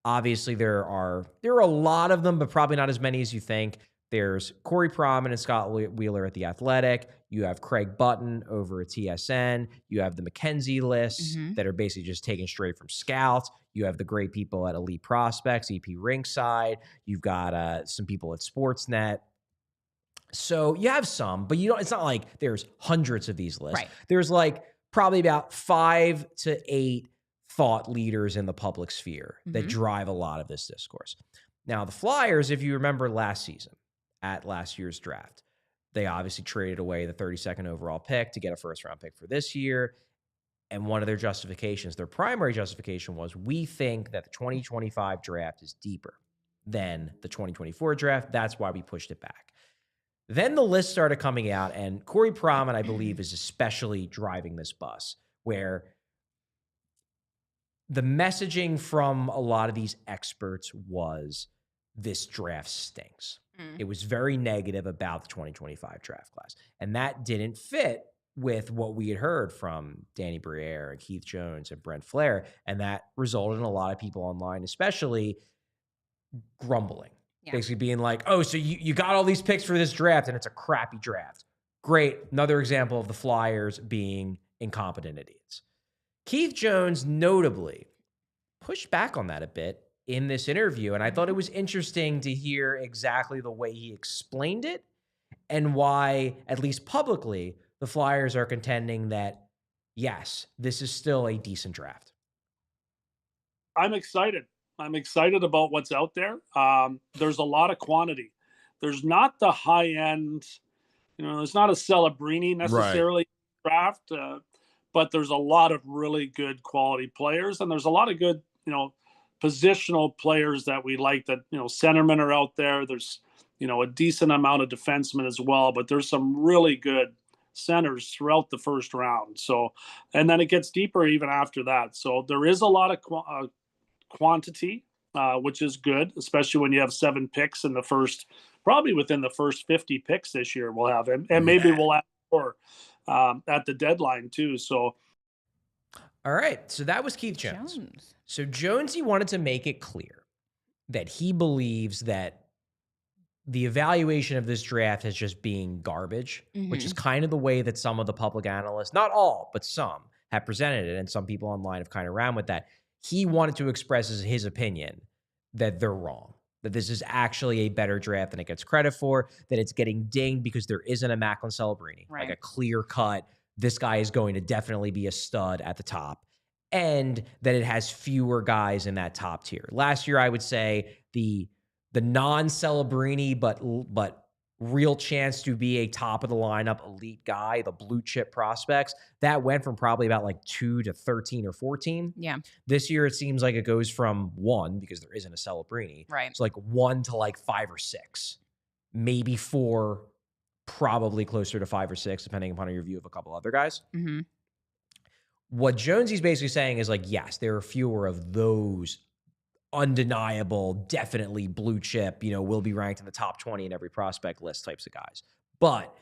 Obviously, there are a lot of them, but probably not as many as you think. There's Corey Proman and Scott Wheeler at The Athletic. You have Craig Button over at TSN. You have the McKenzie lists that are basically just taken straight from scouts. You have the great people at Elite Prospects, EP Rinkside. You've got some people at Sportsnet. So you have some, but it's not like there's hundreds of these lists. Right. There's like probably about 5 to 8 thought leaders in the public sphere that drive a lot of this discourse. Now, the Flyers, if you remember last season, at last year's draft, they obviously traded away the 32nd overall pick to get a first-round pick for this year. And one of their justifications, their primary justification was, we think that the 2025 draft is deeper than the 2024 draft. That's why we pushed it back. Then the list started coming out, and Corey Proman, I believe, is especially driving this bus, where the messaging from a lot of these experts was, this draft stinks. It was very negative about the 2025 draft class. And that didn't fit with what we had heard from Danny Briere and Keith Jones and Brent Flair. And that resulted in a lot of people online, especially grumbling. Yeah. Basically being like, oh, so you got all these picks for this draft and it's a crappy draft. Great. Another example of the Flyers being incompetent idiots. Keith Jones notably pushed back on that a bit in this interview. And I thought it was interesting to hear exactly the way he explained it and why, at least publicly, the Flyers are contending that, yes, this is still a decent draft. I'm excited. I'm excited about what's out there. There's a lot of quantity. There's not the high end, there's not a Celebrini necessarily draft, but there's a lot of really good quality players. And there's a lot of good, positional players that we like that, centermen are out there. There's, a decent amount of defensemen as well, but there's some really good centers throughout the first round. So, and then it gets deeper even after that. So there is a lot of quantity, which is good, especially when you have 7 picks in the first, probably within the first 50 picks this year we'll have, and maybe we'll add more at the deadline too. So, all right. So that was Keith Jones. So Jonesy wanted to make it clear that he believes that the evaluation of this draft as just being garbage, which is kind of the way that some of the public analysts, not all, but some, have presented it, and some people online have kind of ran with that. He wanted to express as his opinion that they're wrong, that this is actually a better draft than it gets credit for, that it's getting dinged because there isn't a Macklin Celebrini, like a clear cut, this guy is going to definitely be a stud at the top, and that it has fewer guys in that top tier. Last year, I would say the non-Celebrini, but real chance to be a top of the lineup elite guy, the blue chip prospects, that went from probably about like 2 to 13 or 14. Yeah. This year, it seems like it goes from 1, because there isn't a Celebrini. Right. So like 1 to like 5 or 6, maybe 4, probably closer to 5 or 6, depending upon your view of a couple other guys. What Jonesy's basically saying is like, yes, there are fewer of those undeniable, definitely blue chip, will be ranked in the top 20 in every prospect list types of guys. But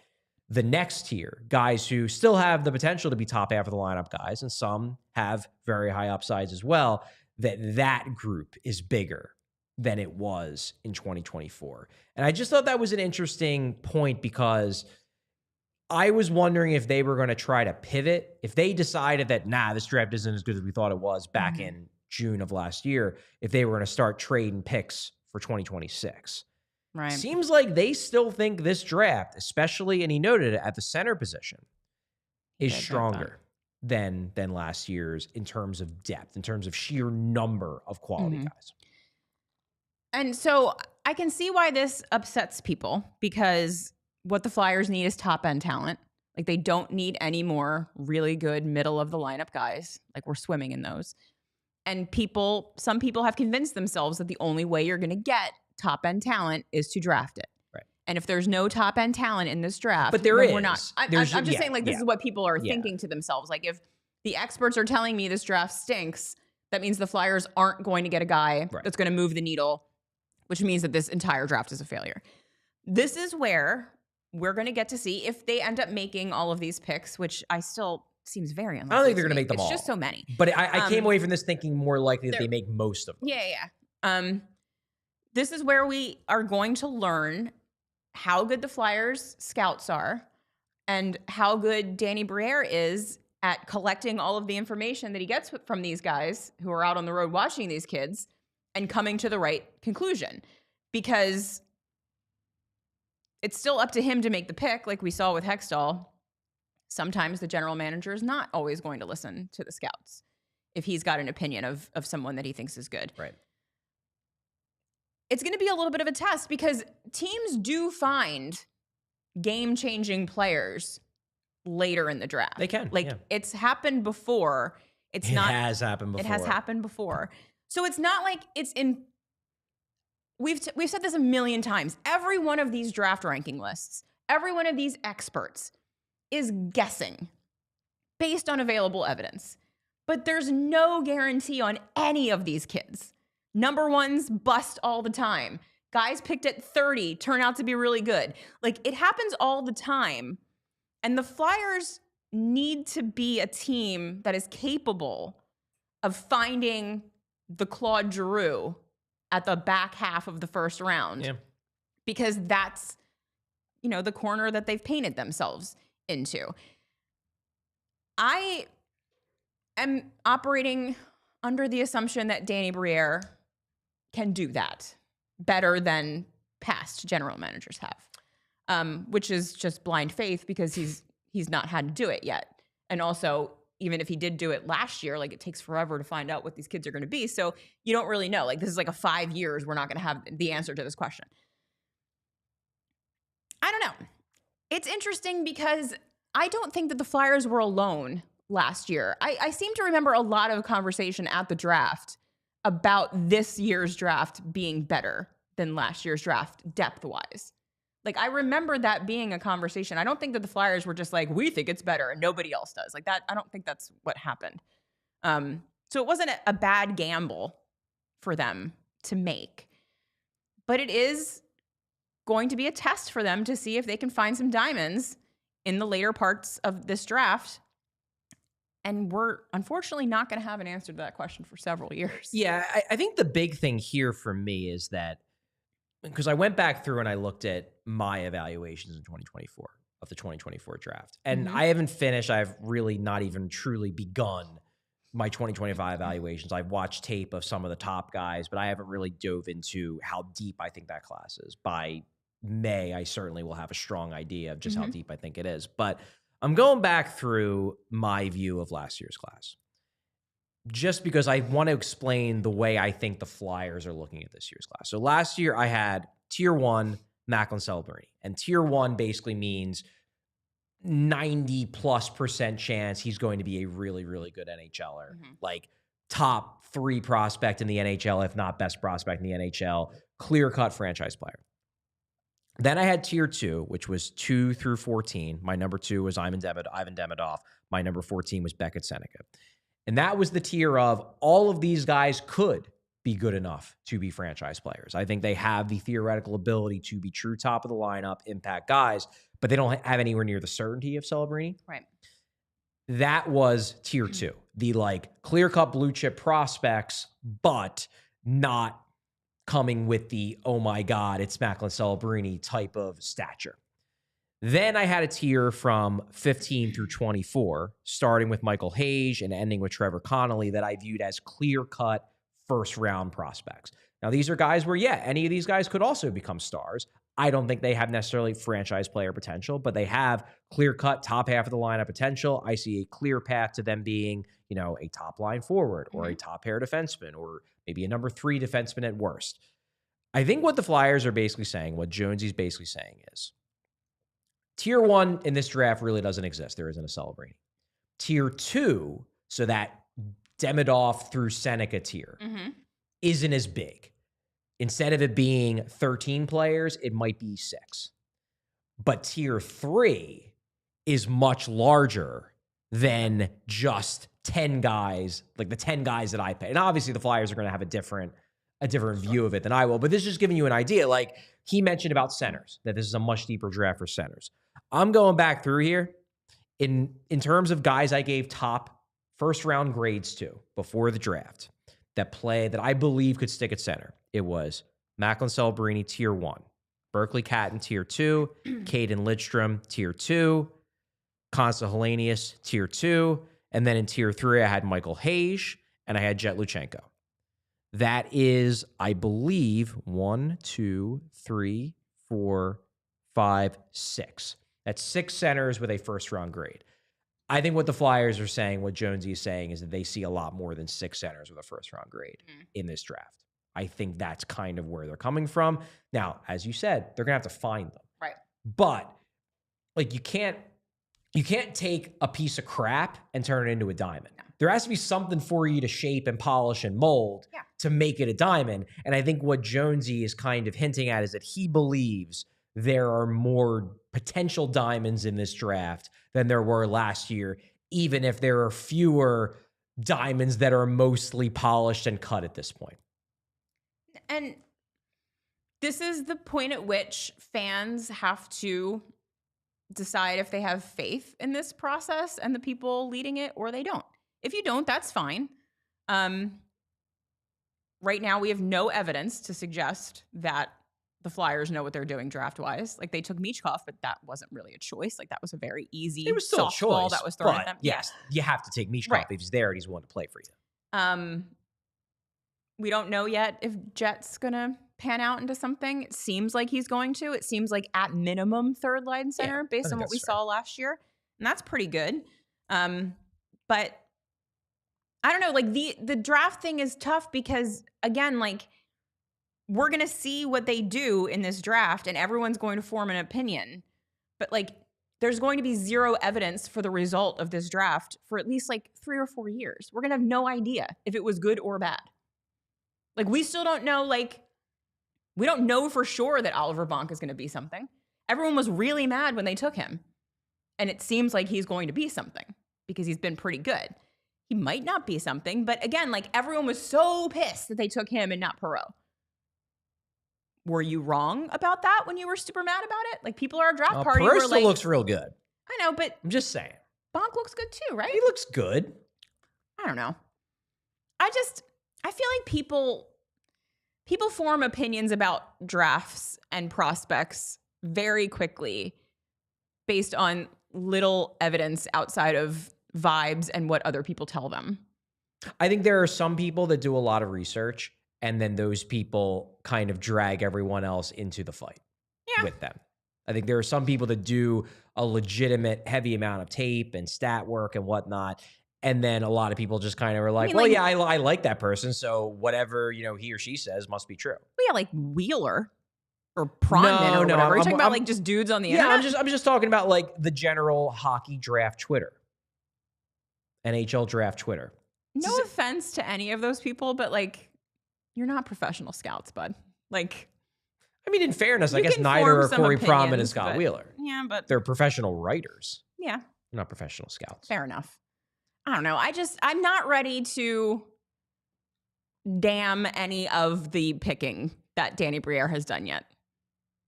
the next tier, guys who still have the potential to be top half of the lineup guys, and some have very high upsides as well, that group is bigger than it was in 2024. And I just thought that was an interesting point, because I was wondering if they were going to try to pivot, if they decided that, this draft isn't as good as we thought it was back in June of last year, if they were going to start trading picks for 2026. Right. Seems like they still think this draft, especially, and he noted it, at the center position, is stronger than last year's in terms of depth, in terms of sheer number of quality guys. And so I can see why this upsets people, because what the Flyers need is top-end talent. Like, they don't need any more really good middle-of-the-lineup guys. Like, we're swimming in those. And some people have convinced themselves that the only way you're going to get top-end talent is to draft it. Right. And if there's no top-end talent in this draft, but there is. We're not. I'm just saying, like, this is what people are thinking to themselves. Like, if the experts are telling me this draft stinks, that means the Flyers aren't going to get a guy that's going to move the needle, which means that this entire draft is a failure. This is where we're going to get to see if they end up making all of these picks, which I still seems very unlikely. I don't think they're going to make them all. It's just so many. But I came away from this thinking more likely that they make most of them. Yeah. This is where we are going to learn how good the Flyers scouts are and how good Danny Briere is at collecting all of the information that he gets from these guys who are out on the road watching these kids and coming to the right conclusion. Because it's still up to him to make the pick, like we saw with Hextall. Sometimes the general manager is not always going to listen to the scouts if he's got an opinion of someone that he thinks is good. Right. It's going to be a little bit of a test, because teams do find game-changing players later in the draft. They can. It's happened before. It has happened before. It has happened before. So it's not like it's in... We've said this a million times. Every one of these draft ranking lists, every one of these experts is guessing based on available evidence. But there's no guarantee on any of these kids. Number ones bust all the time. Guys picked at 30 turn out to be really good. Like, it happens all the time. And the Flyers need to be a team that is capable of finding the Claude Giroux at the back half of the first round. Yeah. Because that's, the corner that they've painted themselves into. I am operating under the assumption that Danny Briere can do that better than past general managers have, which is just blind faith, because he's not had to do it yet. And also, even if he did do it last year, like, it takes forever to find out what these kids are going to be. So you don't really know. Like, this is like a 5 years. We're not going to have the answer to this question. I don't know. It's interesting because I don't think that the Flyers were alone last year. I seem to remember a lot of conversation at the draft about this year's draft being better than last year's draft depth-wise. Like, I remember that being a conversation. I don't think that the Flyers were just like, we think it's better and nobody else does. Like that, I don't think that's what happened. So it wasn't a bad gamble for them to make. But it is going to be a test for them to see if they can find some diamonds in the later parts of this draft. And we're unfortunately not going to have an answer to that question for several years. Yeah, I think the big thing here for me is that, because I went back through and I looked at my evaluations in 2024 of the 2024 draft. And I haven't finished. I've really not even truly begun my 2025 evaluations. I've watched tape of some of the top guys, but I haven't really dove into how deep I think that class is. By May, I certainly will have a strong idea of just how deep I think it is. But I'm going back through my view of last year's class, just because I want to explain the way I think the Flyers are looking at this year's class. So last year I had tier 1, Macklin Celebrini. And tier 1 basically means 90+% chance he's going to be a really, really good NHLer. Like top 3 prospect in the NHL, if not best prospect in the NHL, clear-cut franchise player. Then I had tier 2, which was 2 through 14. My number 2 was Ivan Demidov. My number 14 was Beckett Seneca. And that was the tier of all of these guys could be good enough to be franchise players. I think they have the theoretical ability to be true top of the lineup, impact guys, but they don't have anywhere near the certainty of Celebrini. Right. That was tier 2, the like clear-cut blue chip prospects, but not coming with the, oh my God, it's Macklin Celebrini type of stature. Then I had a tier from 15 through 24, starting with Michael Hayes and ending with Trevor Connolly, that I viewed as clear-cut first-round prospects. Now, these are guys where, yeah, any of these guys could also become stars. I don't think they have necessarily franchise player potential, but they have clear-cut top half of the lineup potential. I see a clear path to them being, you know, a top-line forward or a top-pair defenseman or maybe a number 3 defenseman at worst. I think what the Flyers are basically saying, what Jonesy's basically saying is, tier 1 in this draft really doesn't exist. There isn't a Celebrini. Tier 2, so that Demidov through Seneca tier, isn't as big. Instead of it being 13 players, it might be 6. But tier 3 is much larger than just 10 guys, like the 10 guys that I pay. And obviously the Flyers are going to have a different view of it than I will. But this is just giving you an idea. Like he mentioned about centers, that this is a much deeper draft for centers. I'm going back through here. In terms of guys I gave top first round grades to before the draft that I believe could stick at center, it was Macklin Celebrini, tier 1, Berkeley Catton, tier 2, Caden Lidstrom, tier 2, Konsta Helenius, tier 2, and then in tier 3, I had Michael Hayes, and I had Jet Luchenko. That is, I believe, 1, 2, 3, 4, 5, 6. That's 6 centers with a first-round grade. I think what the Flyers are saying, what Jonesy is saying, is that they see a lot more than 6 centers with a first-round grade in this draft. I think that's kind of where they're coming from. Now, as you said, they're going to have to find them. Right. But like you can't take a piece of crap and turn it into a diamond. No. There has to be something for you to shape and polish and mold to make it a diamond. And I think what Jonesy is kind of hinting at is that he believes there are more potential diamonds in this draft than there were last year, even if there are fewer diamonds that are mostly polished and cut at this point. And this is the point at which fans have to decide if they have faith in this process and the people leading it or they don't. If you don't, that's fine. Right now, we have no evidence to suggest that the Flyers know what they're doing draft-wise. Like, they took Michkov, but that wasn't really a choice. Like, that was a very easy it was still a choice that was thrown at them. Yes, you have to take Michkov if he's there and he's willing to play for you. We don't know yet if Jet's going to pan out into something. It seems like he's going to. It seems like at minimum third line center based on what we saw last year. And that's pretty good. But I don't know, like the draft thing is tough because again, like we're going to see what they do in this draft and everyone's going to form an opinion. But like there's going to be zero evidence for the result of this draft for at least like 3 or 4 years. We're going to have no idea if it was good or bad. Like we still don't know, like we don't know for sure that Oliver Bonk is going to be something. Everyone was really mad when they took him. And it seems like he's going to be something because he's been pretty good. He might not be something, but again, like everyone was so pissed that they took him and not Perot. Were you wrong about that when you were super mad about it? Like people are a draft party. Perot still looks real good. I know, but I'm just saying. Bonk looks good too, right? He looks good. I don't know. I feel like people form opinions about drafts and prospects very quickly based on little evidence outside of vibes and what other people tell them. I think there are some people that do a lot of research, and then those people kind of drag everyone else into the fight with them. I think there are some people that do a legitimate heavy amount of tape and stat work and whatnot. And then a lot of people just kind of are like, I like that person. So whatever, he or she says must be true. Well, yeah, like Wheeler or Pronman or whatever. Are you talking about like just dudes on the internet? I'm just talking about like the general hockey draft Twitter. NHL draft Twitter. No offense to any of those people, but like, you're not professional scouts, bud. Like, I mean, in fairness, I guess neither are Corey Pronman and Scott Wheeler. Yeah, but they're professional writers. Yeah. They're not professional scouts. Fair enough. I don't know. I'm not ready to damn any of the picking that Danny Briere has done yet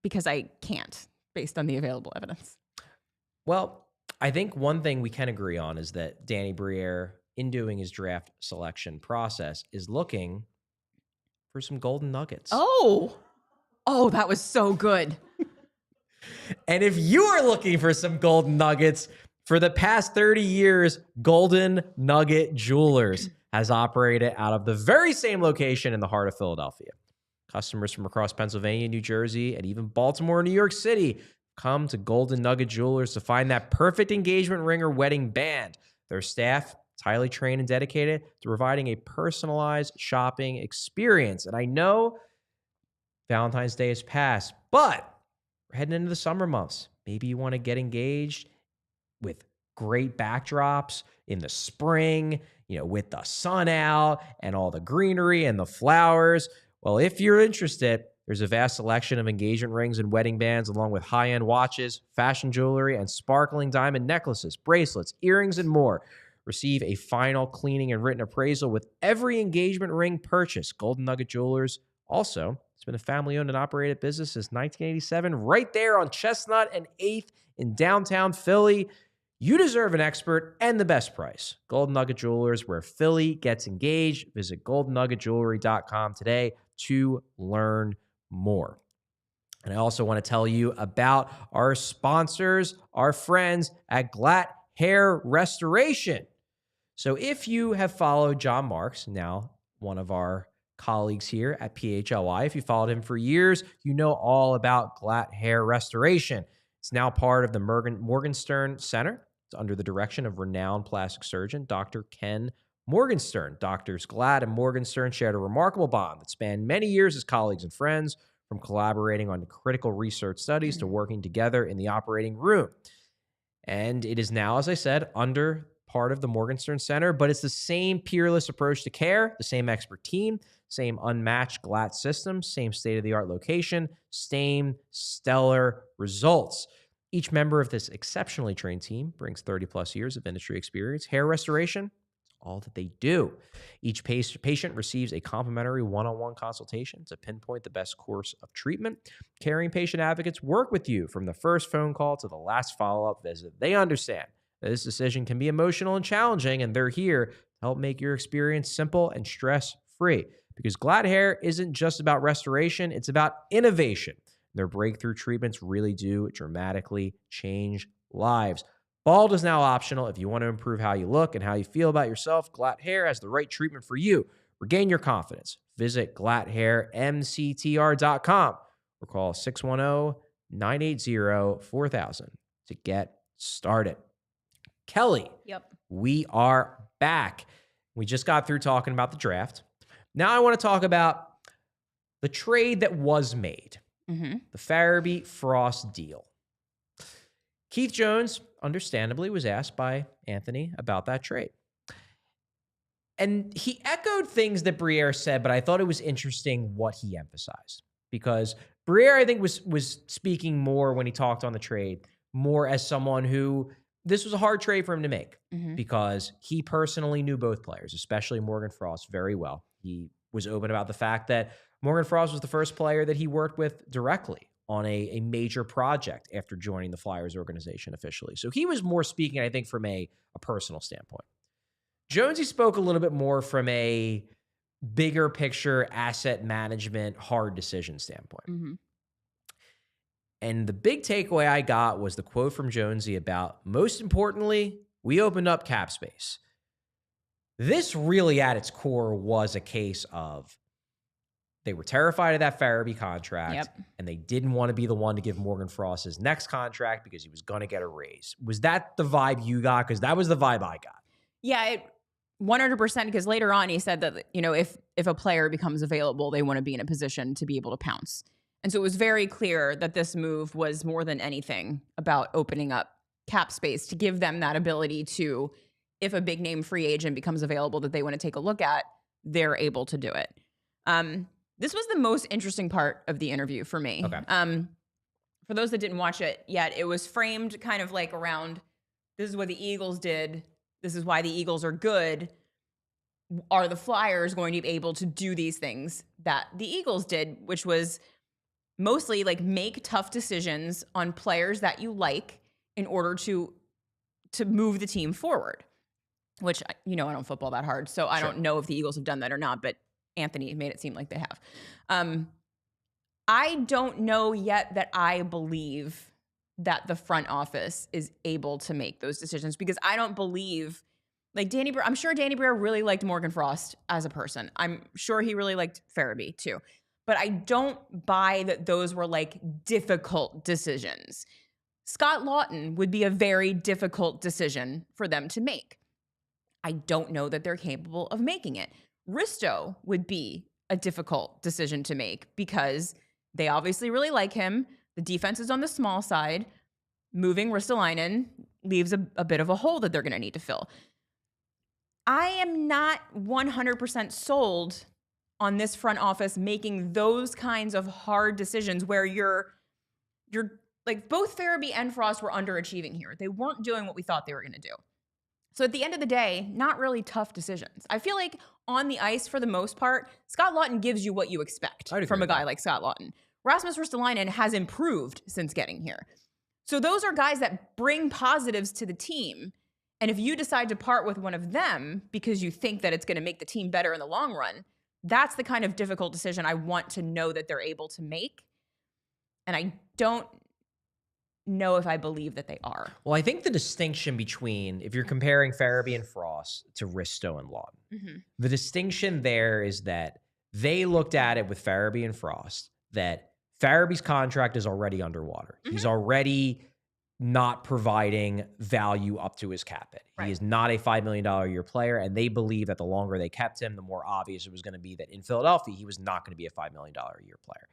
because I can't based on the available evidence. Well, I think one thing we can agree on is that Danny Briere, in doing his draft selection process, is looking for some golden nuggets. Oh, that was so good. And if you are looking for some golden nuggets, for the past 30 years, Golden Nugget Jewelers has operated out of the very same location in the heart of Philadelphia. Customers from across Pennsylvania, New Jersey, and even Baltimore and New York City come to Golden Nugget Jewelers to find that perfect engagement ring or wedding band. Their staff is highly trained and dedicated to providing a personalized shopping experience. And I know Valentine's Day has passed, but we're heading into the summer months. Maybe you want to get engaged with great backdrops in the spring, with the sun out and all the greenery and the flowers. Well, if you're interested, there's a vast selection of engagement rings and wedding bands, along with high-end watches, fashion jewelry, and sparkling diamond necklaces, bracelets, earrings, and more. Receive a final cleaning and written appraisal with every engagement ring purchase. Golden Nugget Jewelers also, it's been a family-owned and operated business since 1987, right there on Chestnut and 8th in downtown Philly. You deserve an expert and the best price. Golden Nugget Jewelers, where Philly gets engaged. Visit goldennuggetjewelry.com today to learn more. And I also want to tell you about our sponsors, our friends at Glatt Hair Restoration. So if you have followed John Marks, now one of our colleagues here at PHLY, if you followed him for years, you know all about Glatt Hair Restoration. It's now part of the Morgenstern Center. It's under the direction of renowned plastic surgeon, Dr. Ken Morgenstern. Doctors Glatt and Morgenstern shared a remarkable bond that spanned many years as colleagues and friends, from collaborating on critical research studies to working together in the operating room. And it is now, as I said, under part of the Morgenstern Center, but it's the same peerless approach to care, the same expert team, same unmatched Glatt system, same state-of-the-art location, same stellar results. Each member of this exceptionally trained team brings 30-plus years of industry experience. Hair restoration, all that they do. Each patient receives a complimentary one-on-one consultation to pinpoint the best course of treatment. Caring patient advocates work with you from the first phone call to the last follow-up visit. They understand that this decision can be emotional and challenging, and they're here to help make your experience simple and stress-free. Because Glatt Hair isn't just about restoration, it's about innovation. Their breakthrough treatments really do dramatically change lives. Bald is now optional. If you want to improve how you look and how you feel about yourself, Glatt Hair has the right treatment for you. Regain your confidence. Visit glatthairmctr.com or call 610-980-4000 to get started. Kelly, we are back. We just got through talking about the draft. Now I want to talk about the trade that was made. The Farabee Frost deal. Keith Jones, understandably, was asked by Anthony about that trade. And he echoed things that Briere said, but I thought it was interesting what he emphasized. Because Briere, I think, was speaking more when he talked on the trade, more as someone who this was a hard trade for him to make because he personally knew both players, especially Morgan Frost, very well. He was open about the fact that Morgan Frost was the first player that he worked with directly on a major project after joining the Flyers organization officially. So he was more speaking, I think, from a personal standpoint. Jonesy spoke a little bit more from a bigger picture asset management, hard decision standpoint. And the big takeaway I got was the quote from Jonesy about, most importantly, we opened up cap space. This really at its core was a case of they were terrified of that Farabee contract, and they didn't want to be the one to give Morgan Frost his next contract because he was going to get a raise. Was that the vibe you got? Because that was the vibe I got. Yeah, 100%, because later on he said that, if a player becomes available, they want to be in a position to be able to pounce. And so it was very clear that this move was more than anything about opening up cap space to give them that ability to, if a big name free agent becomes available that they want to take a look at, they're able to do it. This was the most interesting part of the interview for me. Okay. For those that didn't watch it yet, it was framed kind of like around, this is what the Eagles did. This is why the Eagles are good. Are the Flyers going to be able to do these things that the Eagles did, which was mostly like make tough decisions on players that you like in order to move the team forward, which, I don't football that hard. So I don't know if the Eagles have done that or not, but Anthony made it seem like they have. I don't know yet that I believe that the front office is able to make those decisions, because I don't believe, like I'm sure Danny Briere really liked Morgan Frost as a person. I'm sure he really liked Farabee too. But I don't buy that those were like difficult decisions. Scott Laughton would be a very difficult decision for them to make. I don't know that they're capable of making it. Risto would be a difficult decision to make because they obviously really like him. The defense is on the small side. Moving Ristolainen leaves a bit of a hole that they're going to need to fill. I am not 100% sold on this front office making those kinds of hard decisions where you're like, both Farabee and Frost were underachieving here. They weren't doing what we thought they were going to do. So at the end of the day, not really tough decisions. I feel like on the ice, for the most part, Scott Laughton gives you what you expect from a guy like Scott Laughton. Rasmus Ristolainen has improved since getting here. So those are guys that bring positives to the team. And if you decide to part with one of them because you think that it's going to make the team better in the long run, that's the kind of difficult decision I want to know that they're able to make. And I don't know if I believe that they are. Well, I think the distinction between, if you're comparing Farabee and Frost to Risto and Laughton, the distinction there is that they looked at it with Farabee and Frost, that Farabee's contract is already underwater. He's already not providing value up to his cap hit. He is not a $5 million a year player, and they believe that the longer they kept him, the more obvious it was going to be that in Philadelphia, he was not going to be a $5 million a year player.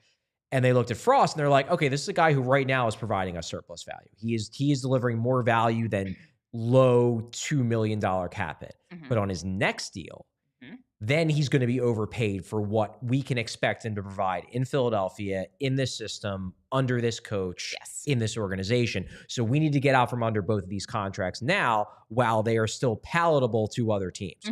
And they looked at Frost and they're like, okay, this is a guy who right now is providing us surplus value. He is delivering more value than low $2 million cap hit. But on his next deal, then he's going to be overpaid for what we can expect him to provide in Philadelphia, in this system, under this coach, in this organization. So we need to get out from under both of these contracts now while they are still palatable to other teams.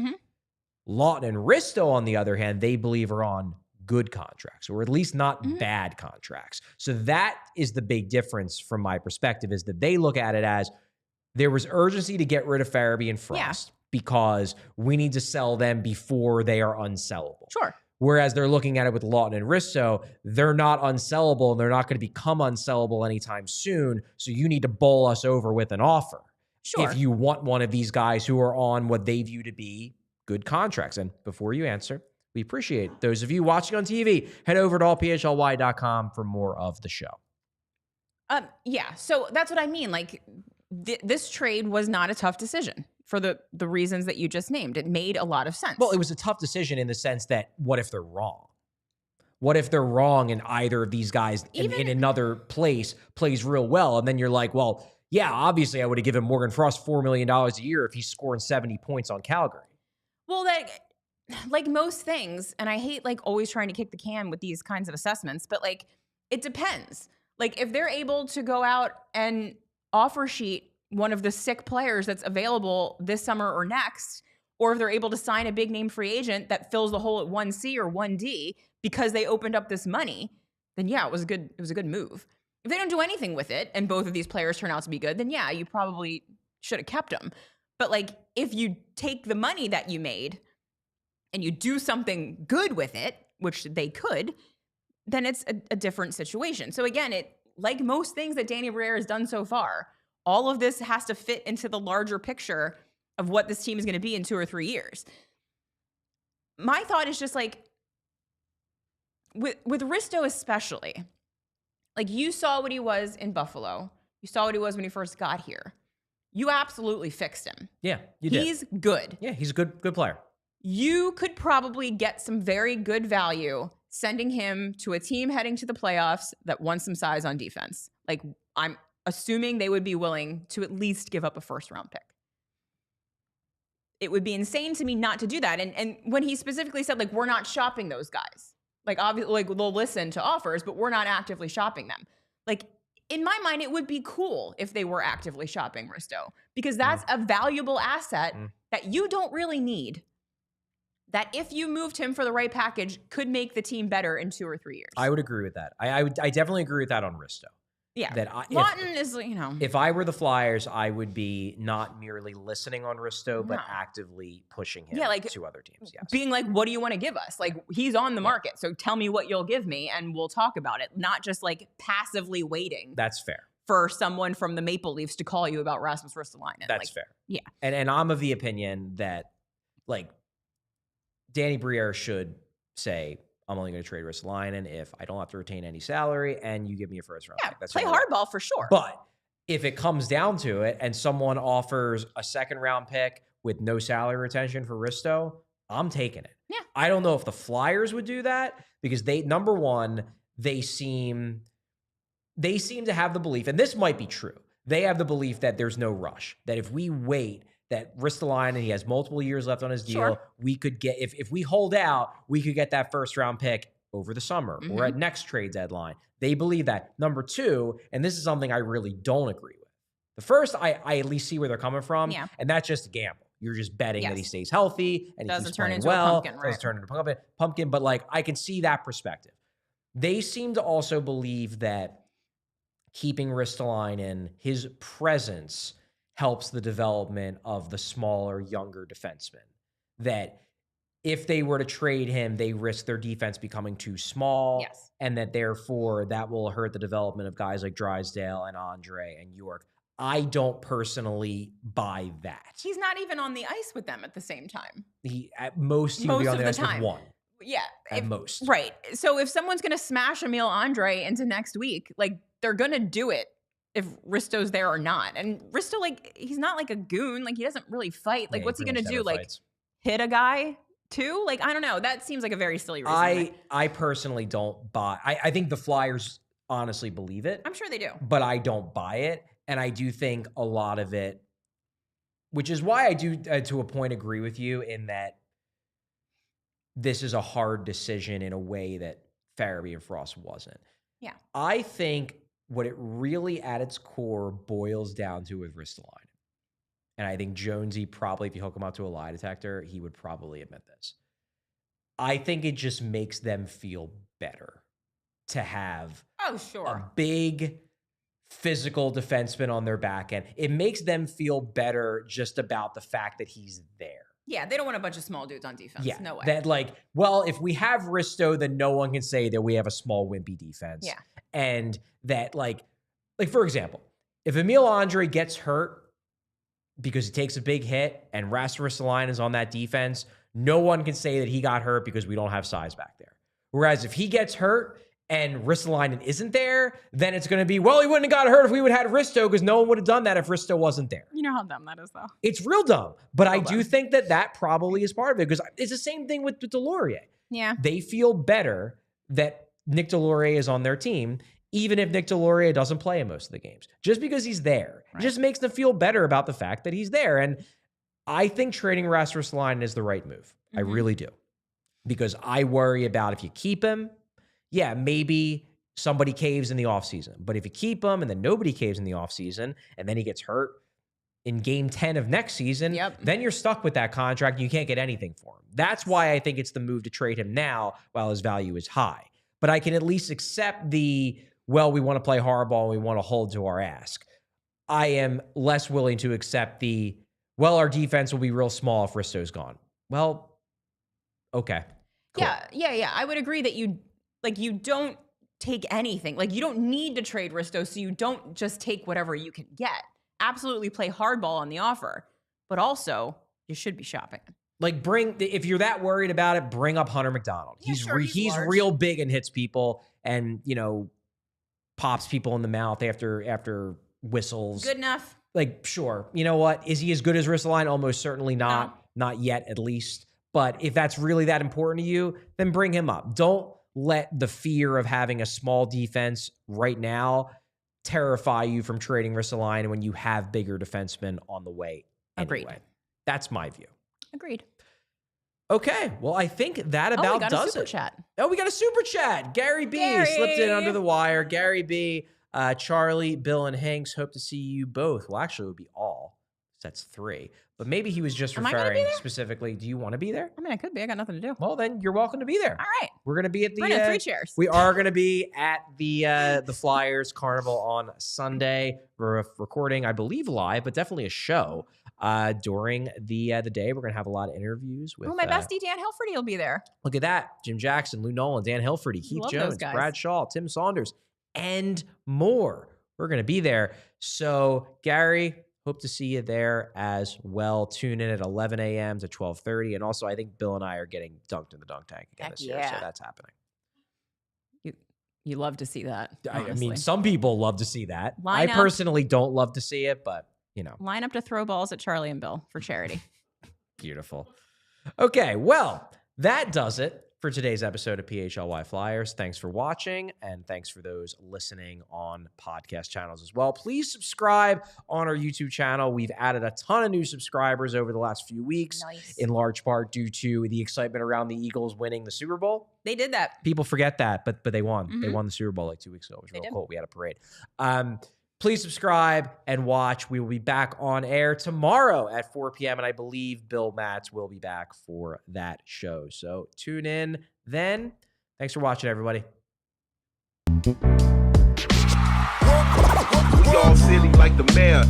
Laughton and Risto, on the other hand, they believe are on good contracts, or at least not bad contracts. So that is the big difference from my perspective, is that they look at it as there was urgency to get rid of Farabee and Frost because we need to sell them before they are unsellable. Whereas they're looking at it with Laughton and Risto, they're not unsellable and they're not going to become unsellable anytime soon. So you need to bowl us over with an offer. If you want one of these guys who are on what they view to be good contracts. And before you answer, we appreciate those of you watching on TV. Head over to allphly.com for more of the show. Yeah, so that's what I mean. Like, this trade was not a tough decision for the reasons that you just named. It made a lot of sense. Well, it was a tough decision in the sense that what if they're wrong? What if they're wrong and either of these guys in another place plays real well? And then you're like, well, yeah, obviously I would have given Morgan Frost $4 million a year if he's scoring 70 points on Calgary. Well, like most things, and I hate like always trying to kick the can with these kinds of assessments, but like It depends. Like, if they're able to go out and offer sheet one of the sick players that's available this summer or next, or if they're able to sign a big name free agent that fills the hole at 1C or 1D because they opened up this money, then yeah, it was a good move. If they don't do anything with it and both of these players turn out to be good, then yeah, you probably should have kept them. But like, if you take the money that you made and you do something good with it, which they could, then it's a different situation. So again, like most things that Danny Briere has done so far, all of this has to fit into the larger picture of what this team is going to be in 2 or 3 years. My thought is just like, with Risto especially, like, you saw what he was in Buffalo. You saw what he was when he first got here. You absolutely fixed him. Yeah, you did. He's good. Yeah, he's a good player. You could probably get some very good value sending him to a team heading to the playoffs that wants some size on defense. Like, I'm assuming they would be willing to at least give up a first-round pick. It would be insane to me not to do that. And when he specifically said, like, we're not shopping those guys. Like, obviously, like, they'll listen to offers, but we're not actively shopping them. Like, in my mind, it would be cool if they were actively shopping Risto, because that's a valuable asset that you don't really need, that if you moved him for the right package could make the team better in 2 or 3 years. I would agree with that. I definitely agree with that on Risto. Yeah. That Lawton is, you know. If I were the Flyers, I would be not merely listening on Risto, but actively pushing him to other teams. Yes. Being like, what do you want to give us? Like, he's on the market, so tell me what you'll give me and we'll talk about it. Not just like passively waiting. That's fair. For someone from the Maple Leafs to call you about Rasmus Ristolainen. That's fair. Yeah. And I'm of the opinion that, like, Danny Briere should say, I'm only going to trade Ristolainen if I don't have to retain any salary and you give me a first round pick. That's play hardball for sure. But if it comes down to it and someone offers a second round pick with no salary retention for Risto, I'm taking it. Yeah. I don't know if the Flyers would do that because number one, they seem to have the belief, and this might be true. They have the belief that there's no rush, that if we wait, that Ristolainen, he has multiple years left on his deal. We could get, if we hold out, we could get that first round pick over the summer or at next trade deadline. They believe that. Number two, and this is something I really don't agree with. The first, I at least see where they're coming from, and that's just a gamble. You're just betting that he stays healthy and he keeps playing well. Doesn't turn into a pumpkin, but like, I can see that perspective. They seem to also believe that keeping Ristolainen, his presence helps the development of the smaller, younger defensemen. That if they were to trade him, they risk their defense becoming too small. Yes. And that therefore that will hurt the development of guys like Drysdale and Andre and York. I don't personally buy that. He's not even on the ice with them at the same time. At most he would be on the ice with one. Yeah. At most. Right. So if someone's going to smash Emil Andre into next week, like, they're going to do it if Risto's there or not. And Risto, like, he's not like a goon. Like, he doesn't really fight. Like, what's he going to do? Like, hit a guy too? Like, I don't know. That seems like a very silly reason. I personally don't buy. I think the Flyers honestly believe it. I'm sure they do. But I don't buy it. And I do think a lot of it, which is why I do, to a point, agree with you in that this is a hard decision in a way that Farabee and Frost wasn't. Yeah. I think what it really at its core boils down to with Ristolainen, and I think Jonesy probably, if you hook him up to a lie detector, he would probably admit this. I think it just makes them feel better to have a big physical defenseman on their back end. It makes them feel better just about the fact that he's there. Yeah, they don't want a bunch of small dudes on defense. Yeah, no way. That, like, well, if we have Risto, then no one can say that we have a small, wimpy defense. Yeah. And that, like for example, if Emil Andre gets hurt because he takes a big hit and Rasmus Ristolainen is on that defense, no one can say that he got hurt because we don't have size back there. Whereas if he gets hurt and Ristolainen isn't there, then it's going to be, well, he wouldn't have got hurt if we would have had Risto because no one would have done that if Risto wasn't there. You know how dumb that is, though. It's real dumb. But I do think that probably is part of it because it's the same thing with Delorier. Yeah. They feel better that Nick Delorier is on their team, even if Nick Delorier doesn't play in most of the games. Just because he's there. Right. It just makes them feel better about the fact that he's there. And I think trading Rasmus Ristolainen is the right move. I really do. Because I worry about if you keep him, yeah, maybe somebody caves in the offseason. But if you keep him and then nobody caves in the offseason and then he gets hurt in game 10 of next season, then you're stuck with that contract and you can't get anything for him. That's why I think it's the move to trade him now while his value is high. But I can at least accept we want to play hardball and we want to hold to our ask. I am less willing to accept our defense will be real small if Risto's gone. Well, okay. Cool. Yeah. I would agree that you don't take anything. Like, you don't need to trade Risto, so you don't just take whatever you can get. Absolutely play hardball on the offer, but also you should be shopping. Like, if you're that worried about it, bring up Hunter McDonald. Yeah, he's real big and hits people and, pops people in the mouth after whistles. Good enough. Like, sure. You know what? Is he as good as Ristolainen? Almost certainly not. No. Not yet, at least. But if that's really that important to you, then bring him up. Don't let the fear of having a small defense right now terrify you from trading Ristolainen when you have bigger defensemen on the way anyway. Agreed. That's my view. Agreed. Okay, well, I think that about does it. A super chat. Oh, we got a super chat. Gary B slipped in under the wire. Gary B, Charlie, Bill, and Hanks, hope to see you both. Well, actually, it would be all. That's 3. But maybe he was just referring specifically. Do you want to be there? I mean, I could be. I got nothing to do. Well, then you're welcome to be there. All right. We're going to be at the 3 chairs. We are going to be at the Flyers Carnival on Sunday. We're recording, I believe, live, but definitely a show during the day. We're going to have a lot of interviews with my bestie Dan Hilferty will be there. Look at that. Jim Jackson, Lou Nolan, Dan Hilferty, Keith Jones, Brad Shaw, Tim Saunders, and more. We're going to be there. So, Gary, hope to see you there as well. Tune in at 11 a.m. to 12:30. And also, I think Bill and I are getting dunked in the dunk tank again this year. So that's happening. You love to see that. I mean, some people love to see that. I personally don't love to see it, but, Line up to throw balls at Charlie and Bill for charity. Beautiful. Okay, well, that does it for today's episode of PHLY Flyers. Thanks for watching, and thanks for those listening on podcast channels as well. Please subscribe on our YouTube channel. We've added a ton of new subscribers over the last few weeks, in large part due to the excitement around the Eagles winning the Super Bowl. They did that. People forget that, but they won. Mm-hmm. They won the Super Bowl like 2 weeks ago. It was real cool. We had a parade. Please subscribe and watch. We will be back on air tomorrow at 4 p.m. And I believe Bill Matz will be back for that show. So tune in then. Thanks for watching, everybody. We all silly like the mayor.